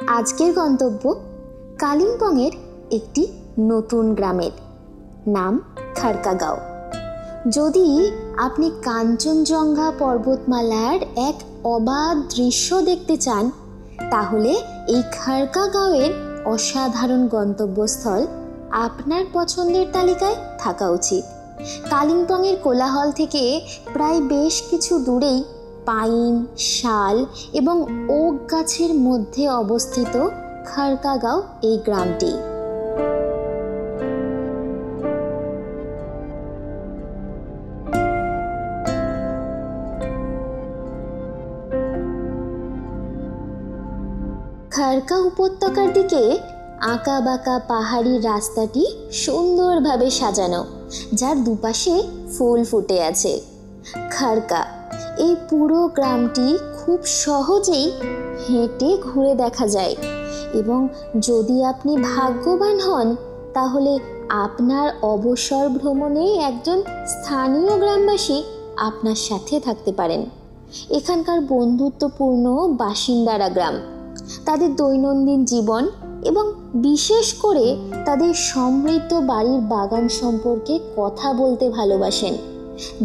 আজকের গন্তব্য কালিম্পংয়ের একটি নতুন গ্রামের নাম খারকাগাঁও। যদি আপনি কাঞ্চনজঙ্ঘা পর্বতমালার এক অবাধ দৃশ্য দেখতে চান তাহলে এই খারকাগাঁওয়ের অসাধারণ গন্তব্যস্থল আপনার পছন্দের তালিকায় থাকা উচিত। কালিম্পংয়ের কোলাহল থেকে প্রায় বেশ কিছু দূরেই পাইন, শাল এবং ওক গাছের মধ্যে অবস্থিত খারকাগাঁও এই গ্রামটি। খারকা উপত্যকার দিকে আঁকা বাঁকা পাহাড়ি রাস্তাটি সুন্দরভাবে সাজানো, যার দুপাশে ফুল ফুটে আছে। খারকা এই পুরো গ্রামটি খুব সহজেই হেঁটে ঘুরে দেখা যায় এবং যদি আপনি ভাগ্যবান হন তাহলে আপনার অবসর ভ্রমণে একজন স্থানীয় গ্রামবাসী আপনার সাথে থাকতে পারেন। এখানকার বন্ধুত্বপূর্ণ বাসিন্দারা গ্রাম, তাদের দৈনন্দিন জীবন এবং বিশেষ করে তাদের সমৃদ্ধ বাড়ির বাগান সম্পর্কে কথা বলতে ভালোবাসেন,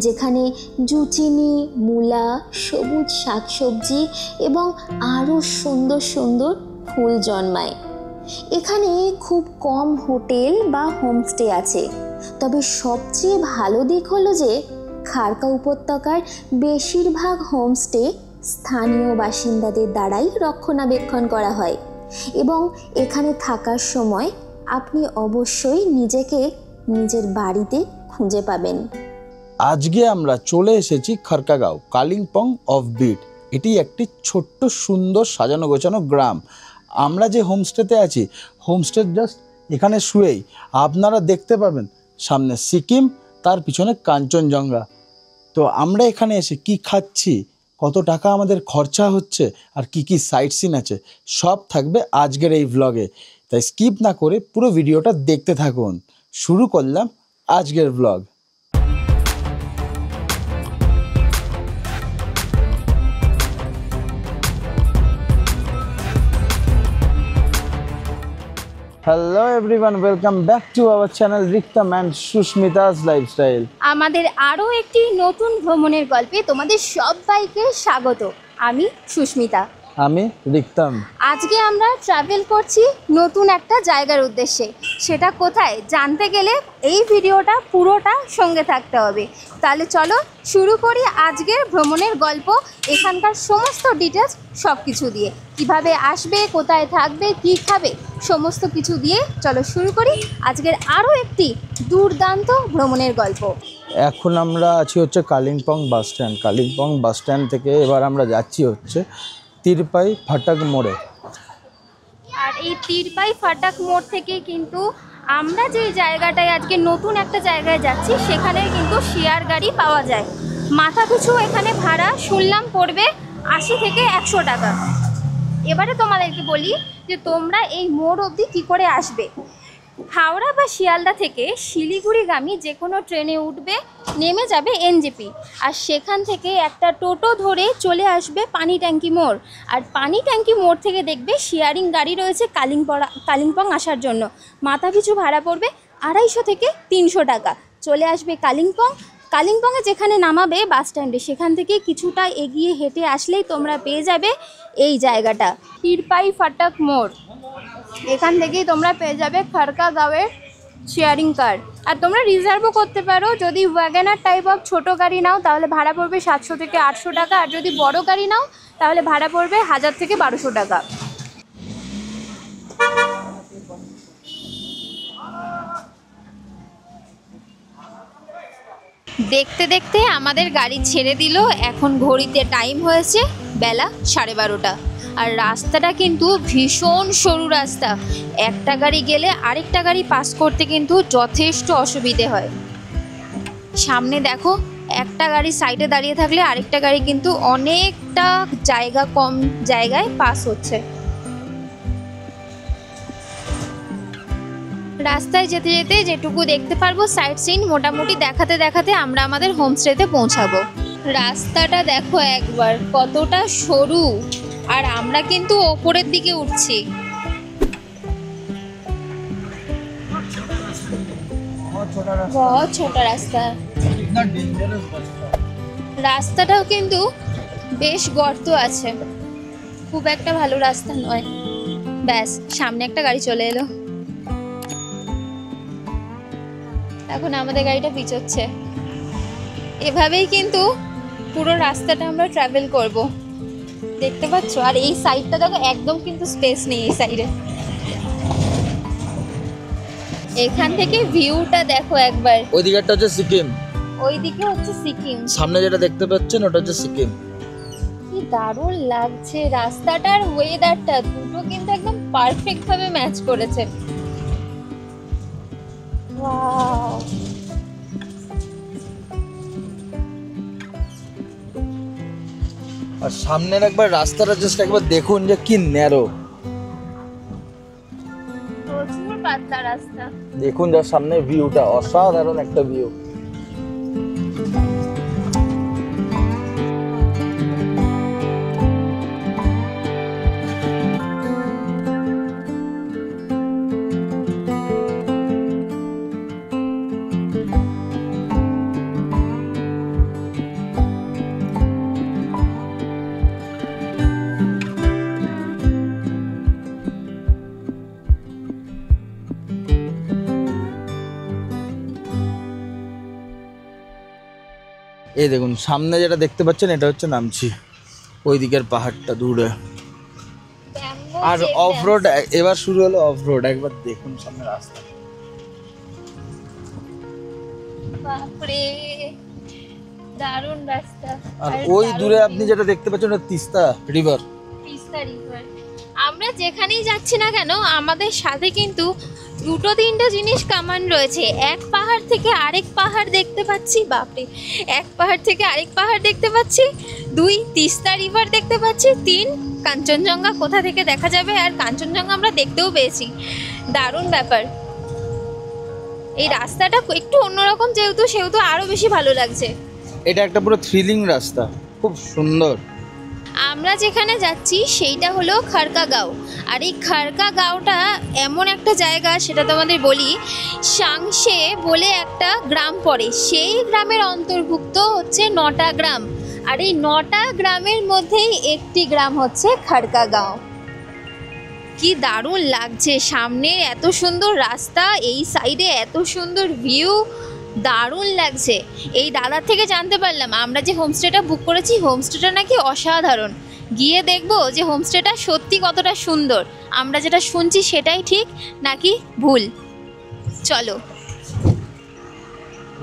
যেখানে জুচিনি, মূলা, সবুজ শাকসবজি এবং আরও সুন্দর সুন্দর ফুল জন্মায়। এখানে খুব কম হোটেল বা হোমস্টে আছে, তবে সবচেয়ে ভালো দিক হলো যে খারকা উপত্যকার বেশিরভাগ হোমস্টে স্থানীয় বাসিন্দাদের দ্বারাই রক্ষণাবেক্ষণ করা হয় এবং এখানে থাকার সময় আপনি অবশ্যই নিজেকে নিজের বাড়িতে খুঁজে পাবেন। আজকে আমরা চলে এসেছি খারকাগাঁও, কালিম্পং অফ বিট। এটি একটি ছোট্ট সুন্দর সাজানো গোছানো গ্রাম। আমরা যে হোমস্টেতে আছি, হোমস্টে জাস্ট এখানে শুয়েই আপনারা দেখতে পাবেন সামনে সিকিম, তার পিছনে কাঞ্চনজঙ্ঘা। তো আমরা এখানে এসে কি খাচ্ছি, কত টাকা আমাদের খরচা হচ্ছে আর কি কি সাইট সিন আছে সব থাকবে আজকের এই ভ্লগে। তাই স্কিপ না করে পুরো ভিডিওটা দেখতে থাকুন। শুরু করলাম আজকের vlog. Hello everyone, welcome back to our channel Riktam and Susmita's lifestyle. আমাদের আরও একটি নতুন ভ্রমণের গল্পে তোমাদের সবাইকে স্বাগত। আমি সুস্মিতা, আমি রিক্তাম। আজকে আমরা ট্রাভেল করছি নতুন একটা জায়গার উদ্দেশ্যে। সেটা কোথায় জানতে গেলে এই ভিডিওটা পুরোটা সঙ্গে থাকতে হবে। তাহলে চলো শুরু করি আজকের ভ্রমণের গল্প। এখানকার সমস্ত ডিটেলস সব কিছু দিয়ে, কিভাবে আসবে, কোথায় থাকবে, কি খাবে, সমস্ত কিছু দিয়ে চলো শুরু করি আজকের আরও একটি দুর্দান্ত ভ্রমণের গল্প। এখন আমরা আছি হচ্ছে Kalimpong bus stand. Kalimpong bus stand থেকে এবার আমরা যাচ্ছি হচ্ছে তিরপাই ফাটাক মোড়ে। আর এই তিরপাই ফাটাক মোড় থেকে কিন্তু আমরা যে জায়গাটায় আজকে নতুন একটা জায়গায় যাচ্ছি সেখানে কিন্তু শেয়ার গাড়ি পাওয়া যায়। মাথা পিছু এখানে ভাড়া শুনলাম পড়বে 80 থেকে 100 টাকা। এবারে তোমাদেরকে বলি যে তোমরা এই মোড় অবধি কী করে আসবে। হাওড়া বা শিয়ালদা থেকে শিলিগুড়িগামী যে কোনো ট্রেনে উঠবে, নেমে যাবে এনজেপি, আর সেখান থেকে একটা টোটো ধরে চলে আসবে পানি ট্যাঙ্কি মোড়। আর পানি ট্যাঙ্কি মোড় থেকে দেখবে শেয়ারিং গাড়ি রয়েছে কালিম্পং আসার জন্য। মাথা পিছু ভাড়া পড়বে 250 থেকে 300 টাকা। চলে আসবে কালিম্পংয়ে যেখানে নামাবে বাস স্ট্যান্ডে, সেখান থেকে কিছুটা এগিয়ে হেঁটে আসলেই তোমরা পেয়ে যাবে এই জায়গাটা, তিরপাই ফাটাক মোড়। এখান থেকেই তোমরা পেয়ে যাবে খারকাগাঁওয়ের শেয়ারিং কার। আর তোমরা রিজার্ভও করতে পারো। যদি ওয়াগনার টাইপ অফ ছোটো গাড়ি নাও তাহলে ভাড়া পড়বে 700 থেকে 800 টাকা, আর যদি বড় গাড়ি নাও তাহলে ভাড়া পড়বে 1000 থেকে 1200 টাকা। দেখতে দেখতে আমাদের গাড়ি ছেড়ে দিল। এখন ঘড়িতে টাইম হয়েছে বেলা 12:30। আর রাস্তাটা কিন্তু ভীষণ সরু রাস্তা, একটা গাড়ি গেলে আরেকটা গাড়ি পাস করতে কিন্তু যথেষ্ট অসুবিধে হয়। সামনে দেখো, একটা গাড়ি সাইডে দাঁড়িয়ে থাকলে আরেকটা গাড়ি কিন্তু অনেকটা কম জায়গায় পাস হচ্ছে। রাস্তায় যেতে যেতে যেটুকু দেখতে পারবো সাইট সিন মোটামুটি দেখাতে দেখাতে আমরা আমাদের হোমস্টেতে পৌঁছাবো। রাস্তাটা দেখো একবার, কতটা সরু আর আমরা কিন্তু ওপরের দিকে উঠছি। বহুত ছোট রাস্তা, রাস্তাটাও কিন্তু বেশ গর্ত আছে, খুব একটা ভালো রাস্তা নয়। ব্যাস সামনে একটা গাড়ি চলে এলো, এখন আমাদের গাড়িটা পিছোচ্ছে। এভাবেই কিন্তু পুরো রাস্তাটা আমরা ট্রাভেল করব, দেখতে পাচ্ছ। আর এই সাইডটা দেখো একদম কিন্তু স্পেস নেই এই সাইডে। এখান থেকে ভিউটা দেখো একবার। ওই দিকটা হচ্ছে সিকিম, ওইদিকে হচ্ছে সিকিম, সামনে যেটা দেখতে পাচ্ছেন ওটা হচ্ছে সিকিম। কি দারুণ লাগছে রাস্তাটার, ওয়েদারটা দুটো কিন্তু একদম পারফেক্ট ভাবে ম্যাচ করেছে। ওয়াও, আর সামনের একবার রাস্তাটা জাস্ট একবার দেখুন যে কি ন্যারো, প্রচুর পাতলা রাস্তা। দেখুন যার সামনে ভিউটা, অসাধারণ একটা ভিউ। এই দেখুন সামনে যেটা দেখতে পাচ্ছেন এটা হচ্ছে নামছি, ওই দিকের পাহাড়টা দূরে। আর অফ রোড এবার শুরু হলো, অফ রোড একবার দেখুন সামনে রাস্তা। বাপরে দারুণ রাস্তা। আর ওই দূরে আপনি যেটা দেখতে পাচ্ছেন ওটা তিস্তা রিভার। তিস্তা রিভার। আমরা যেখানেই যাচ্ছি না কেন আমাদের সাথে কিন্তু দুটো তিনটে জিনিস কমন রয়েছে। এক পাহাড় থেকে আরেক পাহাড় দেখতে পাচ্ছি, বাপরে, এক পাহাড় থেকে আরেক পাহাড় দেখতে পাচ্ছি, দুই তিস্তা রিভার দেখতে পাচ্ছি, তিন কাঞ্চনজঙ্ঘা কোথা থেকে দেখা যাবে, আর কাঞ্চনজঙ্ঘা আমরা দেখতেও পেয়েছি। দারুণ ব্যাপার। এই রাস্তাটা একটু অন্যরকম যেহেতু, সেহেতু আরো বেশি ভালো লাগছে। এটা একটা পুরো থ্রিলিং রাস্তা, খুব সুন্দর। আমরা যেখানে যাচ্ছি সেইটা হলো খারকাগাঁও। আর এই খারকাগাঁওটা এমন একটা জায়গা, সেটা তোমাদের বলি, সাংসে বলে একটা গ্রাম পড়ে, সেই গ্রামের অন্তর্ভুক্ত হচ্ছে 9টা গ্রাম। আর এই 9টা গ্রামের মধ্যেই একটি গ্রাম হচ্ছে খারকাগাঁও। কি দারুণ লাগছে, সামনে এত সুন্দর রাস্তা, এই সাইডে এত সুন্দর ভিউ, দারুণ লাগছে। এই দাদার থেকে জানতে পারলাম আমরা যে হোমস্টেটা বুক করেছি, হোমস্টেটা নাকি অসাধারণ। গিয়ে দেখবো যে হোমস্টেটা সত্যি কতটা সুন্দর, আমরা যেটা শুনছি সেটাই ঠিক নাকি ভুল। চলো।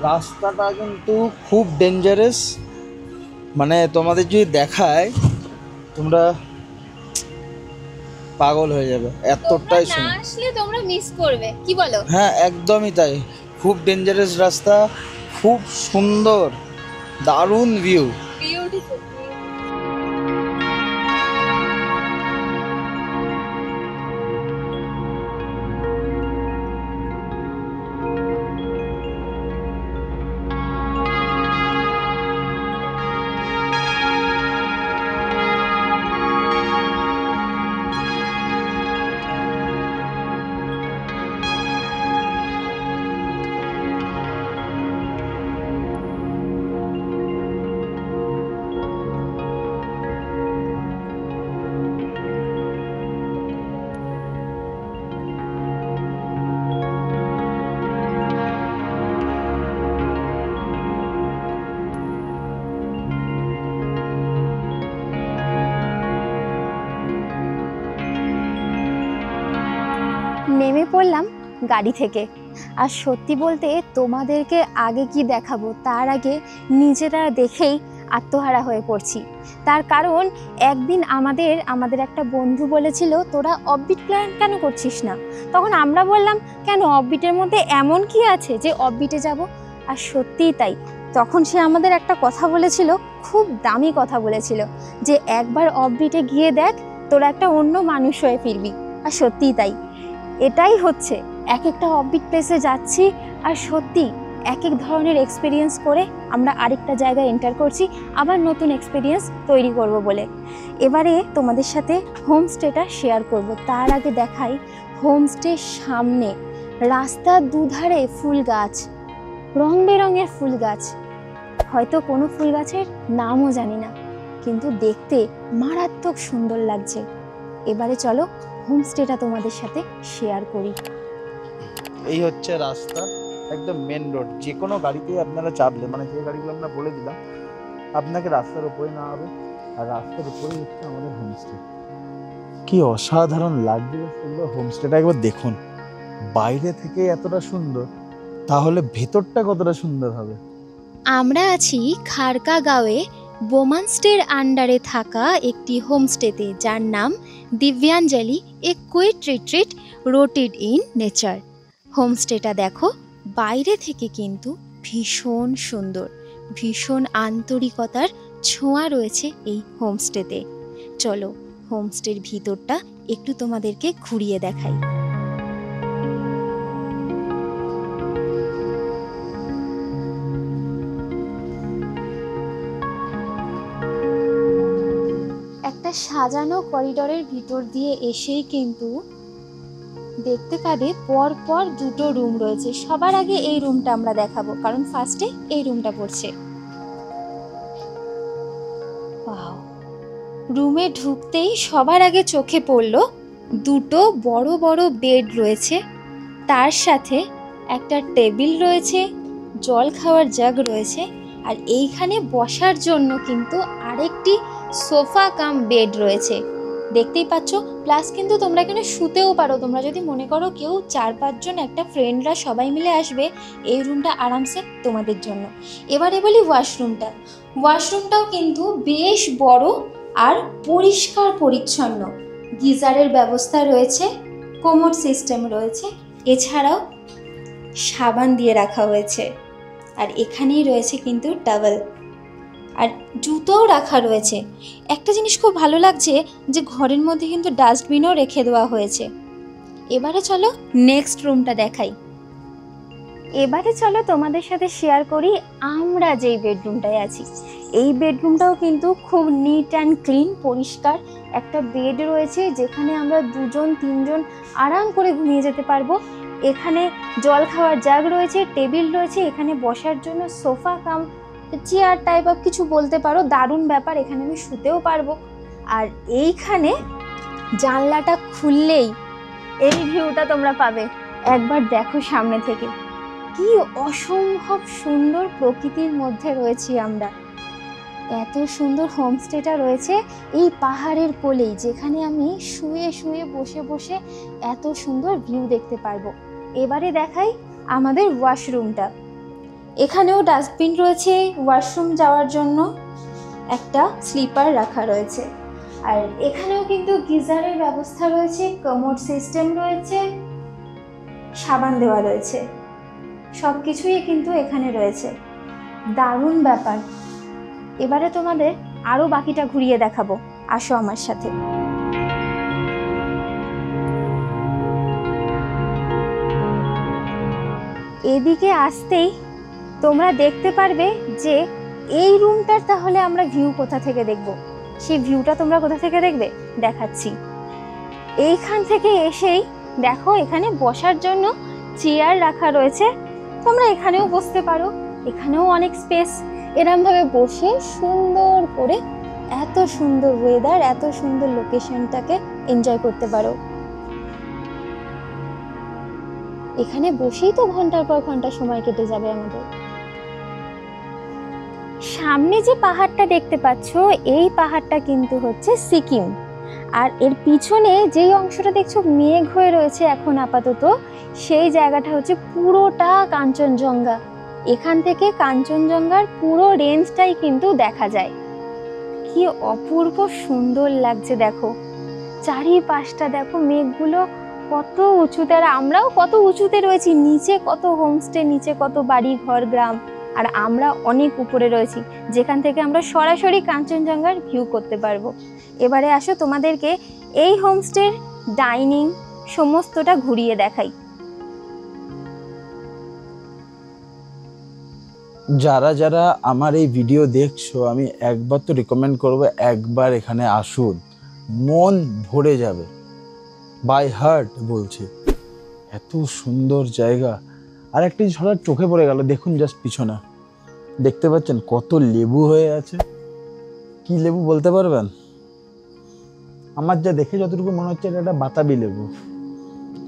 রাস্তাটা কিন্তু খুব ডেঞ্জারাস, মানে তোমাদের যদি দেখায় তোমরা পাগল হয়ে যাবে, এতটাই না আসলে তোমরা মিস করবে, কি বলো? হ্যাঁ একদমই তাই, খুব ডেঞ্জারাস রাস্তা, খুব সুন্দর, দারুণ ভিউ। বিউটিফুল। নেমে পড়লাম গাড়ি থেকে। আর সত্যি বলতে তোমাদেরকে আগে কি দেখাবো, তার আগে নিজেরা দেখেই আত্মহারা হয়ে পড়ছি। তার কারণ একদিন আমাদের একটা বন্ধু বলেছিল, তোরা অফবিট প্ল্যান কেন করছিস না? তখন আমরা বললাম, কেন, অফবিটের মধ্যে এমন কি আছে যে অফবিটে যাব? আর সত্যিই তাই, তখন সে আমাদের একটা কথা বলেছিল, খুব দামি কথা বলেছিল, যে একবার অফবিটে গিয়ে দেখ, তোরা একটা অন্য মানুষ হয়ে ফিরবি। আর সত্যিই তাই, এটাই হচ্ছে, এক একটা অফবিট প্লেসে যাচ্ছি আর সত্যি এক এক ধরনের এক্সপিরিয়েন্স করে আমরা আরেকটা জায়গায় এন্টার করছি, আবার নতুন এক্সপিরিয়েন্স তৈরি করব বলে। এবারে তোমাদের সাথে হোমস্টেটা শেয়ার করব। তার আগে দেখাই হোমস্টের সামনে রাস্তার দুধারে ফুল গাছ, রং বেরঙের ফুল গাছ। হয়তো কোনো ফুল গাছের নামও জানি না, কিন্তু দেখতে মারাত্মক সুন্দর লাগছে। এবারে চলো হোমস্টেটা তোমাদের সাথে শেয়ার করি। এই হচ্ছে রাস্তা, একদম মেন রোড। যে কোনো গাড়িতেই আপনারা চাপলে, মানে যে গাড়িগুলো আমরা বলে দিলাম, আপনাকে রাস্তার উপরে না হবে, আর রাস্তার উপরেই হচ্ছে আমাদের হোমস্টে। কি অসাধারণ লাগছে সুন্দর হোমস্টেটা, একবার দেখুন। বাইরে থেকে এতটা সুন্দর, তাহলে ভেতরটা কতটা সুন্দর হবে। আমরা আছি খারকাগাঁওয়ে বোমানস্টের আন্ডারে থাকা একটি হোমস্টেতে, যার নাম Divyanjali a quiet retreat rooted in nature. হোমস্টেটা দেখো, বাইরে থেকে কিন্তু ভীষণ সুন্দর, ভীষণ আন্তরিকতার ছোঁয়া রয়েছে এই হোমস্টেতে। চলো হোমস্টের ভিতরটা একটু তোমাদেরকে ঘুরিয়ে দেখাই। একটা সাজানো করিডোরের ভিতর দিয়ে এসেই কিন্তু দেখতে পাবে পর পর দুটো রুম রয়েছে। সবার আগে এই রুমটা আমরা দেখাবো, কারণ ফার্স্টে এই রুমটা পড়ছে। ওয়াও, রুমে ঢুকতেই সবার আগে চোখে পড়লো দুটো বড় বড় বেড রয়েছে, তার সাথে একটা টেবিল রয়েছে, জল খাওয়ার জাগ রয়েছে, আর এইখানে বসার জন্য কিন্তু আরেকটি সোফা কাম বেড রয়েছে, দেখতেই পাচ্ছ। প্লাস কিন্তু তোমরা এখানে শুতেও পারো। তোমরা যদি মনে করো কেউ 4-5 জন একটা ফ্রেন্ডরা সবাই মিলে আসবে, এই রুমটা আরামসে তোমাদের জন্য। এবারে বলি ওয়াশরুমটা। ওয়াশরুমটাও কিন্তু বেশ বড় আর পরিষ্কার পরিচ্ছন্ন। গিজারের ব্যবস্থা রয়েছে, কোমোড সিস্টেম রয়েছে, এছাড়াও সাবান দিয়ে রাখা হয়েছে। আর এখানেই রয়েছে কিন্তু টাওয়েল, আর জুতোও রাখা রয়েছে। একটা জিনিস খুব ভালো লাগছে যে ঘরের মধ্যে কিন্তু ডাস্টবিনও রেখে দেওয়া হয়েছে। এবারে চলো নেক্সট রুমটা দেখাই। এবারে চলো তোমাদের সাথে শেয়ার করি আমরা যেই বেডরুমটায় আছি। এই বেডরুমটাও কিন্তু খুব নিট অ্যান্ড ক্লিন, পরিষ্কার। একটা বেড রয়েছে যেখানে আমরা 2-3 জন আরাম করে ঘুমিয়ে যেতে পারবো। এখানে জল খাওয়ার জাগ রয়েছে, টেবিল রয়েছে, এখানে বসার জন্য sofa cum chair type of কিছু বলতে পারো। দারুণ ব্যাপার, এখানে আমি শুতেও পারবো। আর এইখানে জানলাটা খুললেই এই ভিউটা তোমরা পাবে। একবার দেখো সামনে থেকে, কি অসম্ভব সুন্দর প্রকৃতির মধ্যে রয়েছি আমরা। এত সুন্দর হোমস্টেটা রয়েছে এই পাহাড়ের কোলেই, যেখানে আমি শুয়ে শুয়ে বসে বসে এত সুন্দর ভিউ দেখতে পারবো। এবারে দেখাই আমাদের ওয়াশরুমটা। এখানেও ডাস্টবিন রয়েছে, ওয়াশরুম যাওয়ার জন্য একটা স্লিপার রাখা রয়েছে। আর এখানেও কিন্তু গিজারের ব্যবস্থা রয়েছে, কমোড সিস্টেম রয়েছে, সাবান দেওয়া রয়েছে, সব কিছুই কিন্তু এখানে রয়েছে। দারুণ ব্যাপার। এবারে তোমাদের আরও বাকিটা ঘুরিয়ে দেখাবো, আসো আমার সাথে। এদিকে আসতেই তোমরা দেখতে পারবে যে এই রুমটার তাহলে আমরা ভিউ কোথা থেকে দেখব। সেই ভিউটা তোমরা কোথা থেকে দেখবে দেখাচ্ছি। এইখান থেকে এসেই দেখো এখানে বসার জন্য চেয়ার রাখা রয়েছে, তোমরা এখানেও বসতে পারো। এখানেও অনেক স্পেস। এরমভাবে বসে সুন্দর করে এত সুন্দর ওয়েদার, এত সুন্দর লোকেশনটাকে এনজয় করতে পারো। এখানে বসেই তো ঘন্টার পর ঘন্টা সময় কেটে যাবে আমাদের। সামনে যে পাহাড়টা দেখতে পাচ্ছ, এই পাহাড়টা কিন্তু হচ্ছে সিকিম। আর এর পিছনে যেই অংশটা দেখছো মেঘ হয়ে রয়েছে এখন আপাতত, সেই জায়গাটা হচ্ছে পুরোটা কাঞ্চনজঙ্ঘা। এখান থেকে কাঞ্চনজঙ্ঘার পুরো রেঞ্জটাই কিন্তু দেখা যায়। কি অপূর্ব সুন্দর লাগছে দেখো, চারিপাশটা দেখো, মেঘগুলো কত উঁচুতে, আর আমরাও কত উঁচুতে রয়েছি। নিচে কত হোমস্টে, নিচে কত বাড়ি ঘর গ্রাম, আর আমরা অনেক উপরে রয়েছি, যেখান থেকে আমরা সরাসরি কাঞ্চনজঙ্ঘার ভিউ করতে পারবো। এবারে আসো তোমাদেরকে এই হোমস্টের ডাইনিং সমস্তটা ঘুরিয়ে দেখাই। যারা যারা আমার এই ভিডিও দেখছো, আমি একবার তো রিকমেন্ড করবো, একবার এখানে আসুন, মন ভরে যাবে, বাই হার্ট বলছি। এত সুন্দর জায়গা। আর একটি জিনিস হঠাৎ চোখে পড়ে গেল, দেখুন জাস্ট পিছনে দেখতে পাচ্ছেন কত লেবু হয়ে আছে। কি লেবু বলতে পারবেন? আমার যা দেখে যতটুকু মনে হচ্ছে এটা একটা বাতাবি লেবু।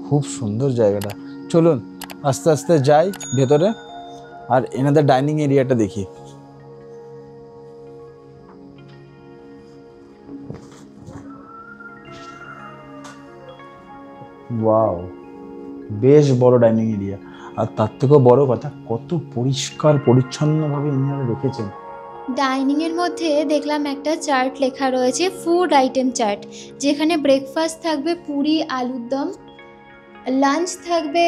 খুব সুন্দর জায়গাটা। চলুন আস্তে আস্তে যাই ভেতরে, আর এনাদের ডাইনিং এরিয়াটা দেখি। ওয়াও, বেশ বড় ডাইনিং এরিয়া। আর তার থেকেও বড় কথা, কত পরিষ্কার পরিচ্ছন্নভাবে এনারা রেখেছেন। ডাইনিংয়ের মধ্যে দেখলাম একটা চার্ট লেখা রয়েছে, ফুড আইটেম চার্ট, যেখানে ব্রেকফাস্ট থাকবে পুরি আলুর দম, লাঞ্চ থাকবে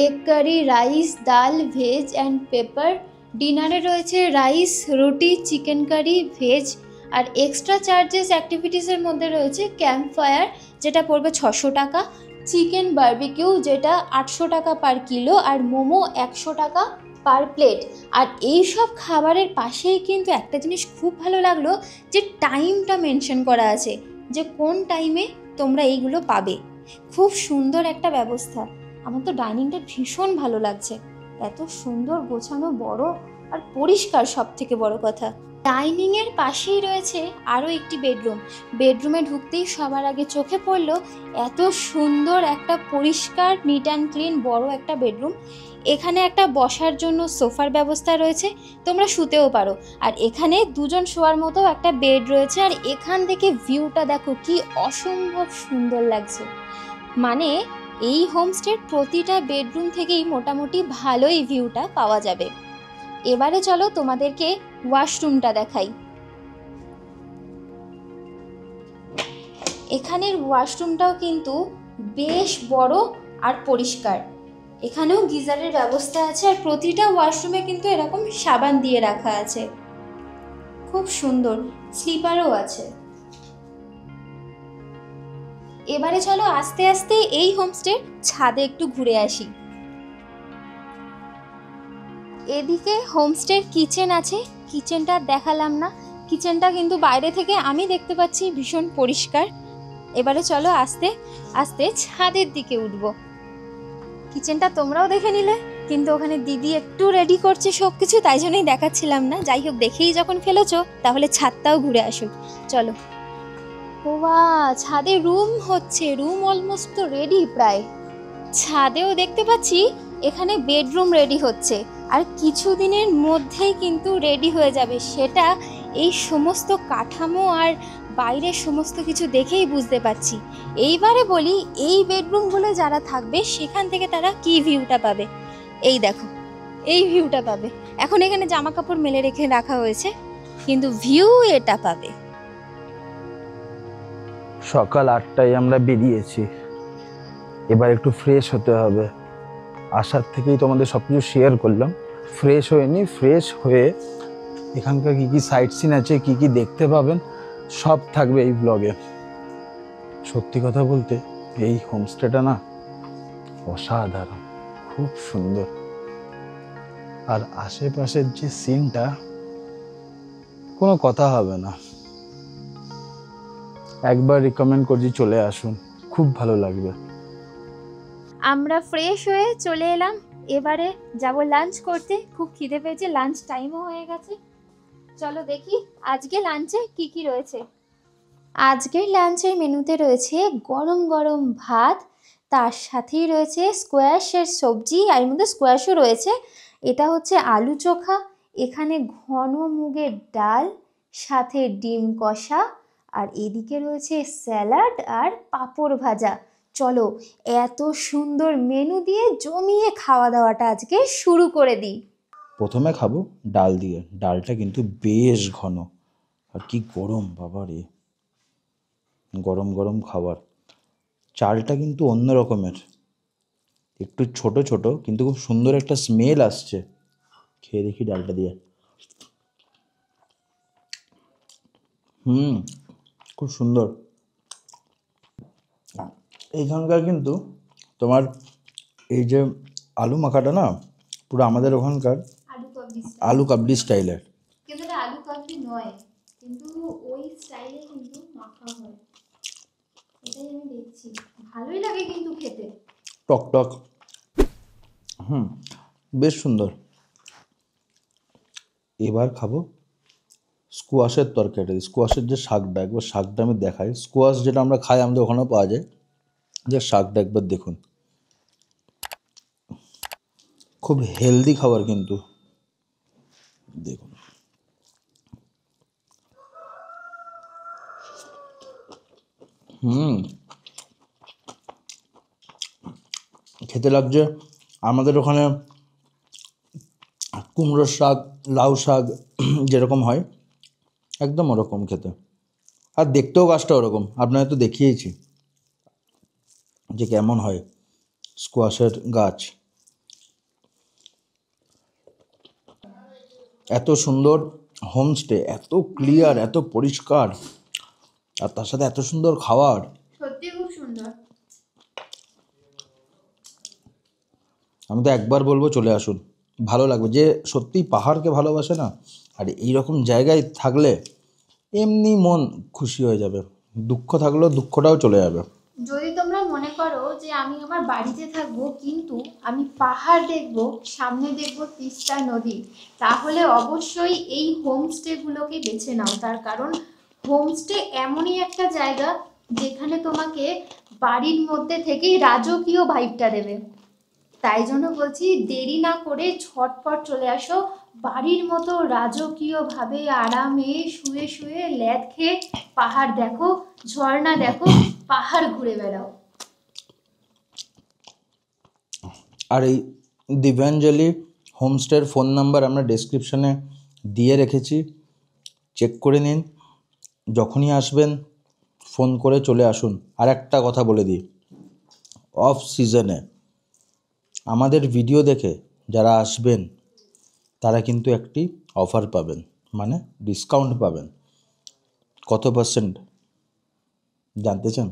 এগ কারি, রাইস, ডাল, ভেজ অ্যান্ড পেপার, ডিনারে রয়েছে রাইস, রুটি, চিকেন কারি, ভেজ, আর এক্সট্রা চার্জেস অ্যাক্টিভিটিসের মধ্যে রয়েছে ক্যাম্প ফায়ার, যেটা পড়বে 600 টাকা, চিকেন বারবিকিউ যেটা 800 টাকা পার কিলো, আর মোমো 100 টাকা পার প্লেট। আর এই সব খাবারের পাশেই কিন্তু একটা জিনিস খুব ভালো লাগলো, যে টাইমটা মেনশন করা আছে, যে কোন টাইমে তোমরা এইগুলো পাবে। খুব সুন্দর একটা ব্যবস্থা। আমার তো ডাইনিংটা ভীষণ ভালো লাগছে, এত সুন্দর গোছানো, বড় আর পরিষ্কার, সব থেকে বড় কথা। ডাইনিংয়ের পাশেই রয়েছে আরও একটি বেডরুম। বেডরুমে ঢুকতেই সবার আগে চোখে পড়ল এত সুন্দর একটা পরিষ্কার, নিট অ্যান্ড ক্লিন বড় একটা বেডরুম। এখানে একটা বসার জন্য সোফার ব্যবস্থা রয়েছে, তোমরা শুতেও পারো। আর এখানে দুজন শোয়ার মতো একটা বেড রয়েছে। আর এখান থেকে ভিউটা দেখো কি অসম্ভব সুন্দর লাগছে। মানে এই হোমস্টের প্রতিটা বেডরুম থেকেই মোটামুটি ভালোই ভিউটা পাওয়া যাবে। এবারে চলো তোমাদেরকে ওয়াশরুমটা দেখাই। এখানের ওয়াশরুমটাও কিন্তু বেশ বড় আর পরিষ্কার। এখানেও গিজারের ব্যবস্থা আছে, আর প্রতিটা ওয়াশরুমে কিন্তু এরকম সাবান দিয়ে রাখা আছে। খুব সুন্দর, স্লিপারও আছে। এবারে চলো আস্তে আস্তে এই হোমস্টের ছাদে একটু ঘুরে আসি। এদিকে হোমস্টের কিচেন আছে, কিচেনটা দেখালাম না, কিচেনটা কিন্তু বাইরে থেকে আমি দেখতে পাচ্ছি ভীষণ পরিষ্কার। এবারে চলো আস্তে আস্তে ছাদের দিকে উঠবো। কিচেনটা তোমরাও দেখে নিলে, কিন্তু ওখানে দিদি একটু রেডি করছে সব কিছু, তাই জন্যই দেখাচ্ছিলাম না। যাই হোক, দেখেই যখন ফেলেছো তাহলে ছাদটাও ঘুরে আসুক। চলো। ও বাহ, ছাদে রুম হচ্ছে, রুম অলমোস্ট তো রেডি প্রায়। ছাদেও দেখতে পাচ্ছি এখানে বেডরুম রেডি হচ্ছে, আর কিছুদিনের মধ্যেই কিন্তু রেডি হয়ে যাবে। সেটা এই সমস্ত কাঠামো আর বাইরের সমস্ত কিছু দেখেই বুঝতে পারছি। এইবারে বলি, এই বেডরুমগুলো যারা থাকবে সেখান থেকে তারা কি ভিউটা পাবে। এই দেখো, এই ভিউটা পাবে। এখন এখানে জামা কাপড় মেলে রেখে রাখা হয়েছে, কিন্তু ভিউ এটা পাবে। সকাল 8টায় আমরা বেরিয়েছি, এবার একটু ফ্রেশ হতে হবে। আসার থেকেই তোমাদের সব কিছু শেয়ার করলাম। ফ্রেশ হয়ে নিই, ফ্রেশ হয়ে এখানকার কী কী সাইট সিন আছে, কী কী দেখতে পাবেন, সব থাকবে এই ব্লগে। সত্যি কথা বলতে এই হোমস্টেটা না অসাধারণ, খুব সুন্দর। আর আশেপাশের যে সিনটা, কোনো কথা হবে না। একবার রিকমেন্ড করছি, চলে আসুন, খুব ভালো লাগবে। আমরা ফ্রেশ হয়ে চলে এলাম, এবারে যাব লাঞ্চ করতে। খুব খিদে পেয়েছে, লাঞ্চ টাইমও হয়ে গেছে। চলো দেখি আজকে লাঞ্চে কি কি রয়েছে। আজকের লাঞ্চের মেনুতে রয়েছে গরম গরম ভাত, তার সাথেই রয়েছে স্কোয়াশের সবজি, আর এর মধ্যে স্কোয়াশও রয়েছে। এটা হচ্ছে আলু চোখা, এখানে ঘন মুগের ডাল, সাথে ডিম কষা, আর এদিকে রয়েছে স্যালাড আর পাঁপড় ভাজা। চলো এত সুন্দর মেনু দিয়ে জমিয়ে খাওয়া দাওয়াটা আজকে শুরু করে দিই। প্রথমে খাবো ডাল দিয়ে। ডালটা কিন্তু বেশ ঘন, আর কি গরম বাবা রে, গরম গরম খাবার। চালটা কিন্তু অন্য রকমের, একটু ছোট ছোট, কিন্তু খুব সুন্দর একটা স্মেল আসছে। খেয়ে দেখি ডালটা দিয়ে। খুব সুন্দর। এইখানকার কিন্তু তোমার এই যে আলু মাখাটা না, পুরো আমাদের ওখানকার আলু কাবলি স্টাইলের। কিন্তু এটা আলু কাবলি নয়, কিন্তু ওই স্টাইলে কিন্তু মাখা হয়, এটাই আমি দেখছি। ভালোই লাগে কিন্তু খেতে। টক টক, বেশ সুন্দর। এবার খাবো স্কোয়াশের তরকারি। স্কোয়াশের যে শাকটা, একবার শাকটা আমি দেখাই। স্কোয়াশ যেটা আমরা খাই, আমাদের ওখানেও পাওয়া যায়। যে শাকটা একবার দেখুন, খুব হেলদি খাবার কিন্তু। দেখুন, খেতে লাগছে আমাদের ওখানে কুমড়োর শাক, লাউ শাক যেরকম হয়, একদম ওরকম খেতে। আর দেখতেও গাছটা ওরকম, আপনারা তো দেখিয়েছি যে কেমন হয় স্কোয়াশের গাছ। এত সুন্দর হোমস্টে, এত ক্লিয়ার, এত পরিষ্কার, আর তার সাথে এত সুন্দর খাবার। সত্যি খুব সুন্দর। আমি তো একবার বলবো চলে আসুন, ভালো লাগবে। যে সত্যিই পাহাড়কে ভালোবাসে না, আর এইরকম জায়গায় থাকলে এমনি মন খুশি হয়ে যাবে, দুঃখ থাকলেও দুঃখটাও চলে যাবে। যদি তোমরা মনে করো যে আমি আমার বাড়িতে থাকবো কিন্তু আমি পাহাড় দেখবো, সামনে দেখবো তিস্তা নদী, তাহলে অবশ্যই এই হোমস্টেগুলোকে বেছে নাও। তার কারণ হোমস্টে এমনই একটা জায়গা যেখানে তোমাকে বাড়ির মধ্যে থেকেই রাজকীয় ভাইবটা দেবে। তাই জন্য বলছি, দেরি না করে ঝটপট চলে আসো। বাড়ির মতো রাজকীয়ভাবে আরামে শুয়ে শুয়ে ল্যাদ খেয়ে পাহাড় দেখো, ঝর্ণা দেখো, পাহাড় ঘুরে বেড়াও। আর এই দিব্যাঞ্জলি হোমস্টের ফোন নাম্বার আমরা ডেসক্রিপশনে দিয়ে রেখেছি, চেক করে নিন। যখনই আসবেন ফোন করে চলে আসুন। আর একটা কথা বলে দিই, অফ সিজনে আমাদের ভিডিও দেখে যারা আসবেন তারা কিন্তু একটি অফার পাবেন, মানে ডিসকাউন্ট পাবেন। কত পার্সেন্ট জানতে চান?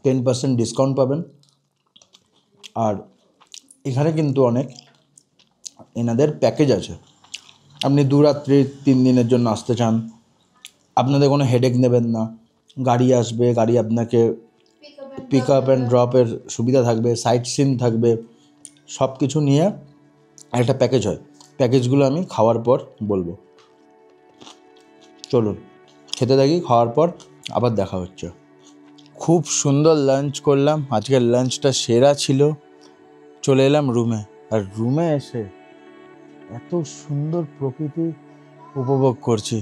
10% ডিসকাউন্ট পাবেন। আর এখানে কিন্তু অনেক এনাদের প্যাকেজ আছে। আপনি 2 রাত্রি 3 দিনের জন্য আসতে চান, আপনাদের কোনো হেডেক নেবেন না। গাড়ি আসবে, গাড়ি আপনাকে পিক আপ অ্যান্ড ড্রপের সুবিধা থাকবে, সাইট সিন থাকবে, সব কিছু নিয়ে একটা প্যাকেজ হয়। প্যাকেজগুলো আমি খাওয়ার পর বলবো। চলুন খেতে থাকি, খাওয়ার পর আবার দেখা হচ্ছে। খুব সুন্দর লাঞ্চ করলাম, আজকের লাঞ্চটা সেরা ছিল। চলে এলাম রুমে, আর রুমে এসে এত সুন্দর প্রকৃতি উপভোগ করছি।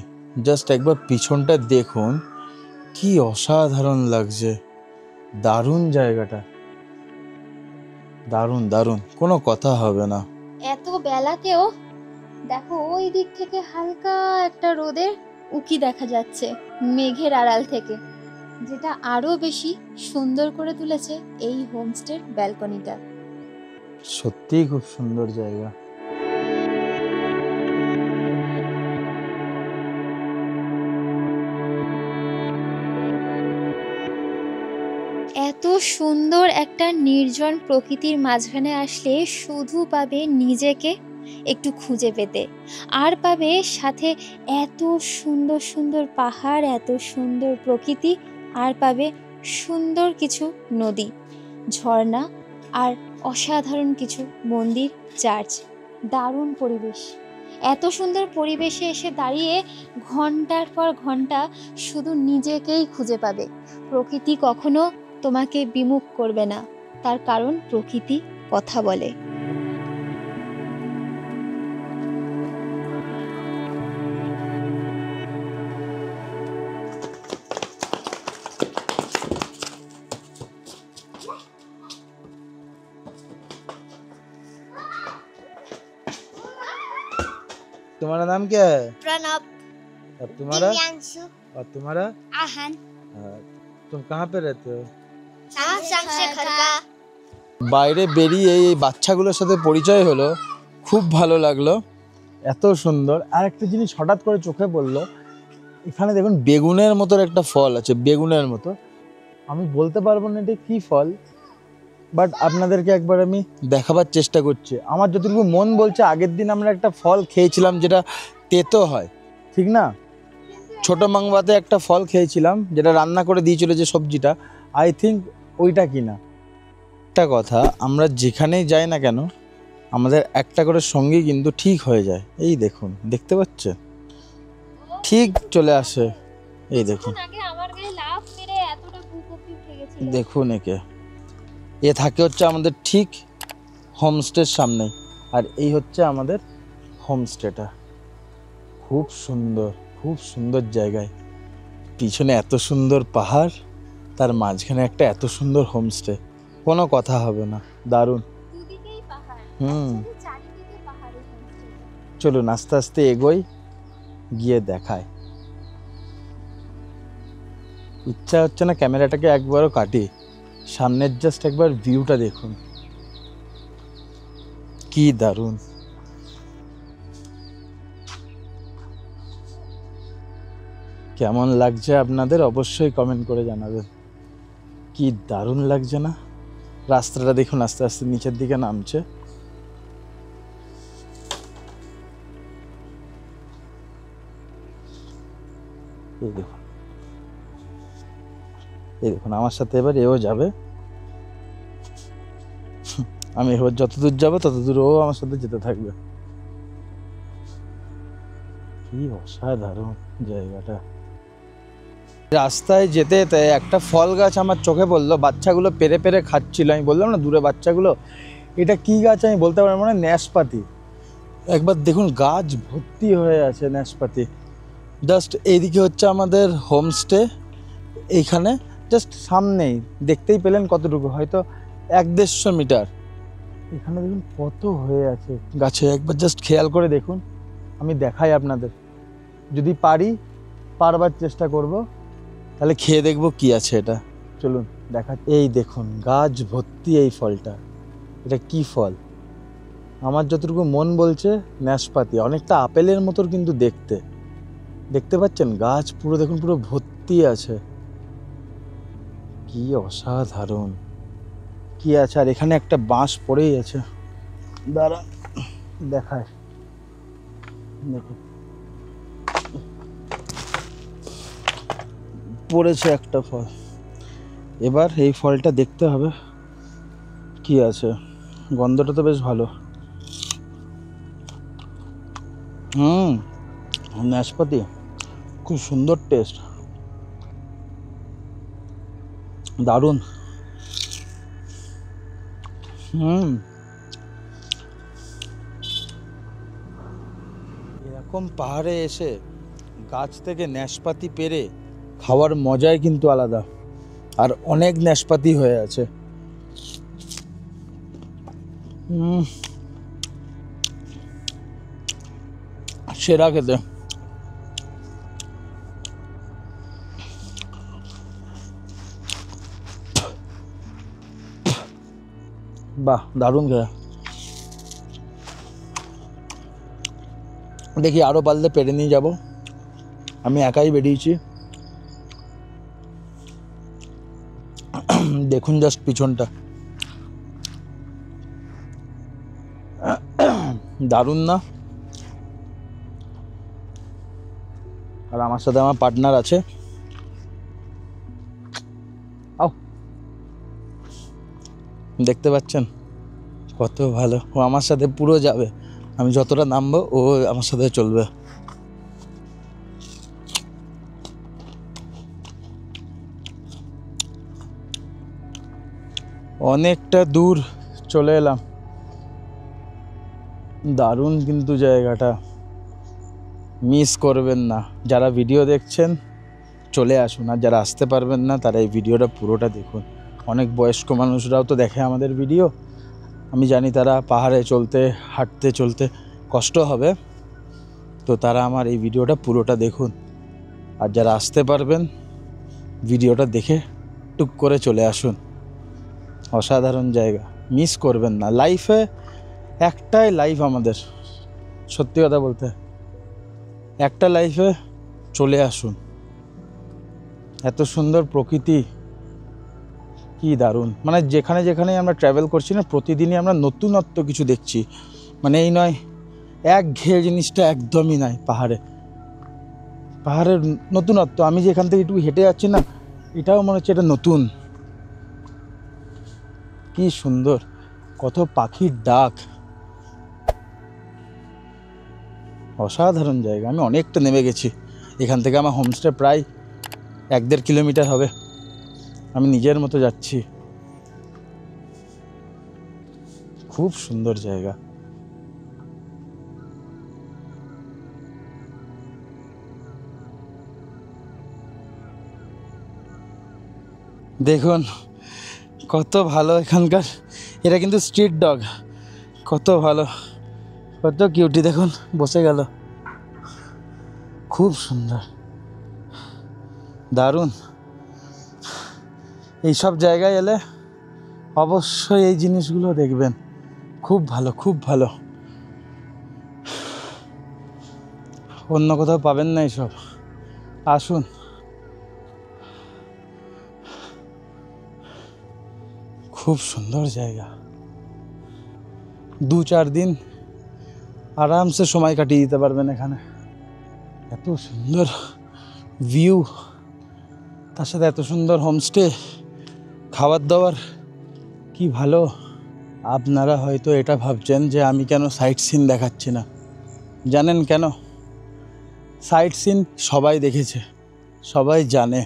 জাস্ট একবার পিছনটা দেখুন, কি অসাধারণ লাগছে। দারুণ জায়গাটা, দারুণ দারুণ, কোনো কথা হবে না। এত বেলাতেও দেখো ওই দিক থেকে হালকা একটা রোদের উকি দেখা যাচ্ছে মেঘের আড়াল থেকে, যেটা আরো বেশি সুন্দর করে তুলেছে এই হোমস্টের ব্যালকনিটা। সত্যিই খুব সুন্দর জায়গা। এত সুন্দর একটা নির্জন প্রকৃতির মাঝখানে আসলে শুধু পাবে নিজেকে একটু খুঁজে পেতে, আর পাবে সাথে এত সুন্দর সুন্দর পাহাড়, এত সুন্দর প্রকৃতি, আর পাবে সুন্দর কিছু নদী, ঝর্ণা, আর অসাধারণ কিছু মন্দির, চার্চ। দারুণ পরিবেশ। এত সুন্দর পরিবেশে এসে দাঁড়িয়ে ঘন্টার পর ঘন্টা শুধু নিজেকেই খুঁজে পাবে। প্রকৃতি কখনো তোমাকে বিমুখ করবে না, তার কারণ প্রকৃতি কথা বলে। तुम्हारा नाम क्या है? प्रणब। और तुम्हारा? दिव्यांशु। और तुम्हारा? आहन। तुम कहाँ पे रहते हो? शंकर का। বাইরে বেরিয়ে এই বাচ্চাগুলোর সাথে পরিচয় হলো, খুব ভালো লাগলো, এত সুন্দর। আর একটা জিনিস হঠাৎ করে চোখে পড়লো, এখানে দেখুন বেগুনের মতো একটা ফল আছে, বেগুনের মতো। আমি বলতে পারবো না এটা কী ফল, বাট আপনাদেরকে একবার আমি দেখাবার চেষ্টা করছি। আমার যতটুকু মন বলছে আগের দিন আমরা একটা ফল খেয়েছিলাম যেটা তেতো হয়, ঠিক না? ছোট মাংবাতে একটা ফল খেয়েছিলাম যেটা রান্না করে দিয়েছিল যে সবজিটা, আই থিঙ্ক ওইটা কিনা। একটা কথা, আমরা যেখানেই যাই না কেন আমাদের একটা করে সঙ্গী কিন্তু ঠিক হয়ে যায়। এই দেখুন, দেখতে পাচ্ছেন, ঠিক চলে আসে। এই দেখুন, আগে আমার গায়ে লাফ মেরে এতটা বুক অবধি উঠে গেছিল। দেখুন একে, এ থাকে হচ্ছে আমাদের ঠিক হোমস্টের সামনে, আর এই হচ্ছে আমাদের হোমস্টেটা। খুব সুন্দর, খুব সুন্দর জায়গায়, পিছনে এত সুন্দর পাহাড়, তার মাঝখানে একটা এত সুন্দর হোমস্টে, কোনো কথা হবে না, দারুণ। দুদিকেই পাহাড়, চারিদিকে পাহাড়ের হোমস্টে। চলুন আস্তে আস্তে এগোই, গিয়ে দেখায়। ইচ্ছা হচ্ছে না ক্যামেরাটাকে একবারও কাটি, সামনের জাস্ট একবার ভিউটা দেখুন, কি দারুণ। কেমন লাগছে আপনাদের অবশ্যই কমেন্ট করে জানাবেন। কি দারুণ লাগছে না? রাস্তাটা দেখুন আস্তে আস্তে নিচের দিকে নামছে। এই দেখুন, এই দেখুন, আমার সাথে এবার এও যাবে। আমি এবার যতদূর যাবো ততদূর ও আমার সাথে যেতে থাকবে। কি অসাধারণ জায়গাটা। রাস্তায় যেতে যেতে একটা ফল গাছ আমার চোখে পড়লো, বাচ্চাগুলো পেরে পেরে খাচ্ছিল। আমি বললাম না দূরে বাচ্চাগুলো, এটা কি গাছ আমি বলতে পারবো, মানে ন্যাশপাতি। একবার দেখুন গাছ ভর্তি হয়ে আছে ন্যাশপাতি। জাস্ট এইদিকে হচ্ছে আমাদের হোমস্টে, এইখানে জাস্ট সামনেই, দেখতেই পেলেন কতটুকু, হয়তো 1-150 মিটার। এখানে দেখুন কত হয়ে আছে গাছে, একবার জাস্ট খেয়াল করে দেখুন। আমি দেখাই আপনাদের, যদি পারবার চেষ্টা করব, তাহলে খেয়ে দেখবো কি আছে এটা। চলুন দেখা। এই দেখুন গাছ ভর্তি এই ফলটা, এটা কি ফল? আমার যতটুকু মন বলছে ন্যাশপাতি, অনেকটা আপেলের মতোর কিন্তু দেখতে, দেখতে পাচ্ছেন গাছ পুরো দেখুন পুরো ভর্তি আছে। কি অসাধারণ, কি আছে। আর এখানে একটা বাঁশ পড়েই আছে, দাঁড়া দেখায়, দেখুন পড়েছে একটা ফল। এবার এই ফলটা দেখতে হবে কি আছে, গন্ধটা তো বেশ ভালো। নাশপাতি, খুব সুন্দর টেস্ট, দারুণ। এরকম পাহাড়ে এসে গাছ থেকে নাশপাতি পেরে খাওয়ার মজাই কিন্তু আলাদা। আর অনেক নাশপাতি হয়ে আছে। সেরা খেতে। বাহ, দারুণ খেয়ে। দেখি আরো পারলে পেরে নিয়ে যাব, আমি একাই বেরিয়েছি। দেখুন জাস্ট পিছনটা, দারুণ না? আর আমার সাথে আমার পার্টনার আছে। আও, দেখতে পাচ্ছেন কত ভালো। ও আমার সাথে পুরো যাবে, আমি যতটা নামবো ও আমার সাথে চলবে। অনেকটা দূর চলে এলাম, দারুণ কিন্তু জায়গাটা, মিস করবেন না। যারা ভিডিও দেখছেন চলে আসুন, আর যারা আসতে পারবেন না তারা এই ভিডিওটা পুরোটা দেখুন। অনেক বয়স্ক মানুষরাও তো দেখে আমাদের ভিডিও, আমি জানি তারা পাহাড়ে চলতে হাঁটতে চলতে কষ্ট হবে, তো তারা আমার এই ভিডিওটা পুরোটা দেখুন। আর যারা আসতে পারবেন ভিডিওটা দেখে টুক করে চলে আসুন। অসাধারণ জায়গা, মিস করবেন না। লাইফে একটাই লাইফ আমাদের, সত্যি কথা বলতে, একটা লাইফে চলে আসুন। এত সুন্দর প্রকৃতি, কি দারুণ, মানে যেখানে যেখানে আমরা ট্রাভেল করছি না, প্রতিদিনই আমরা নতুনত্ব কিছু দেখছি। মানে এই নয় একঘেয়ে জিনিসটা একদমই নাই। পাহাড়ের নতুনত্ব। আমি যে এখান থেকে একটু হেঁটে যাচ্ছি না, এটাও মনে হচ্ছে এটা নতুন। কি সুন্দর, কত পাখির ডাক, অসাধারণ জায়গা। আমি অনেকটা নেমে গেছি এখান থেকে। আমার হোমস্টে প্রায় 1-1.5 কিলোমিটার হবে। আমি নিজের মতো যাচ্ছি। খুব সুন্দর জায়গা। দেখুন কত ভালো এখানকার। এটা কিন্তু স্ট্রিট ডগ, কত ভালো, কত কিউটি। দেখুন বসে গেল, খুব সুন্দর, দারুণ। এইসব জায়গায় এলে অবশ্যই এই জিনিসগুলো দেখবেন, খুব ভালো, খুব ভালো। অন্য কোথাও পাবেন না এইসব। আসুন। খুব সুন্দর জায়গা। 2-4 দিন আরামসে সময় কাটিয়ে দিতে পারবেন এখানে। এত সুন্দর ভিউ, তার সাথে এত সুন্দর হোমস্টে, খাবার দাবার কি ভালো। আপনারা হয়তো এটা ভাবছেন যে আমি কেন সাইট সিন দেখাচ্ছি না। জানেন কেন? সাইট সিন সবাই দেখেছে, সবাই জানে।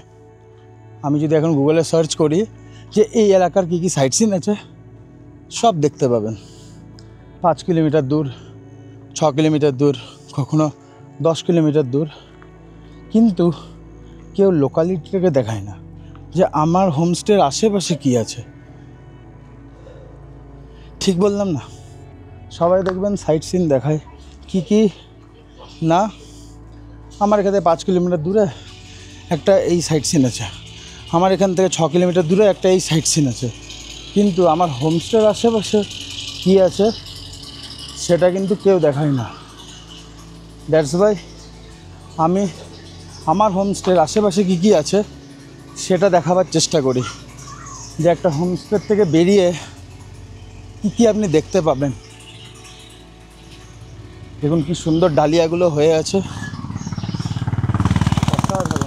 আমি যদি এখন গুগলে সার্চ করি যে এই এলাকার কী কী সাইট সিন আছে, সব দেখতে পাবেন। 5 কিলোমিটার দূর, 6 কিলোমিটার দূর, কখনো 10 কিলোমিটার দূর। কিন্তু কেউ লোকালিটিটাকে দেখায় না যে আমার হোমস্টের আশেপাশে কি আছে। ঠিক বললাম না? সবাই দেখবেন সাইট সিন দেখায়, কি কি না। আমার এখান থেকে 5 কিলোমিটার দূরে একটা এই সাইট সিন আছে, আমার এখান থেকে 6 কিলোমিটার দূরে একটা এই সাইট সিন আছে। কিন্তু আমার হোমস্টের আশেপাশে কি আছে সেটা কিন্তু কেউ দেখায় না। দ্যাটস ওয়াই আমি আমার হোমস্টের আশেপাশে কী কী আছে সেটা দেখাবার চেষ্টা করি, যে একটা হোমস্টের থেকে বেরিয়ে কী কী আপনি দেখতে পাবেন। দেখুন কি সুন্দর ডালিয়াগুলো হয়ে আছে, অসাধারণ,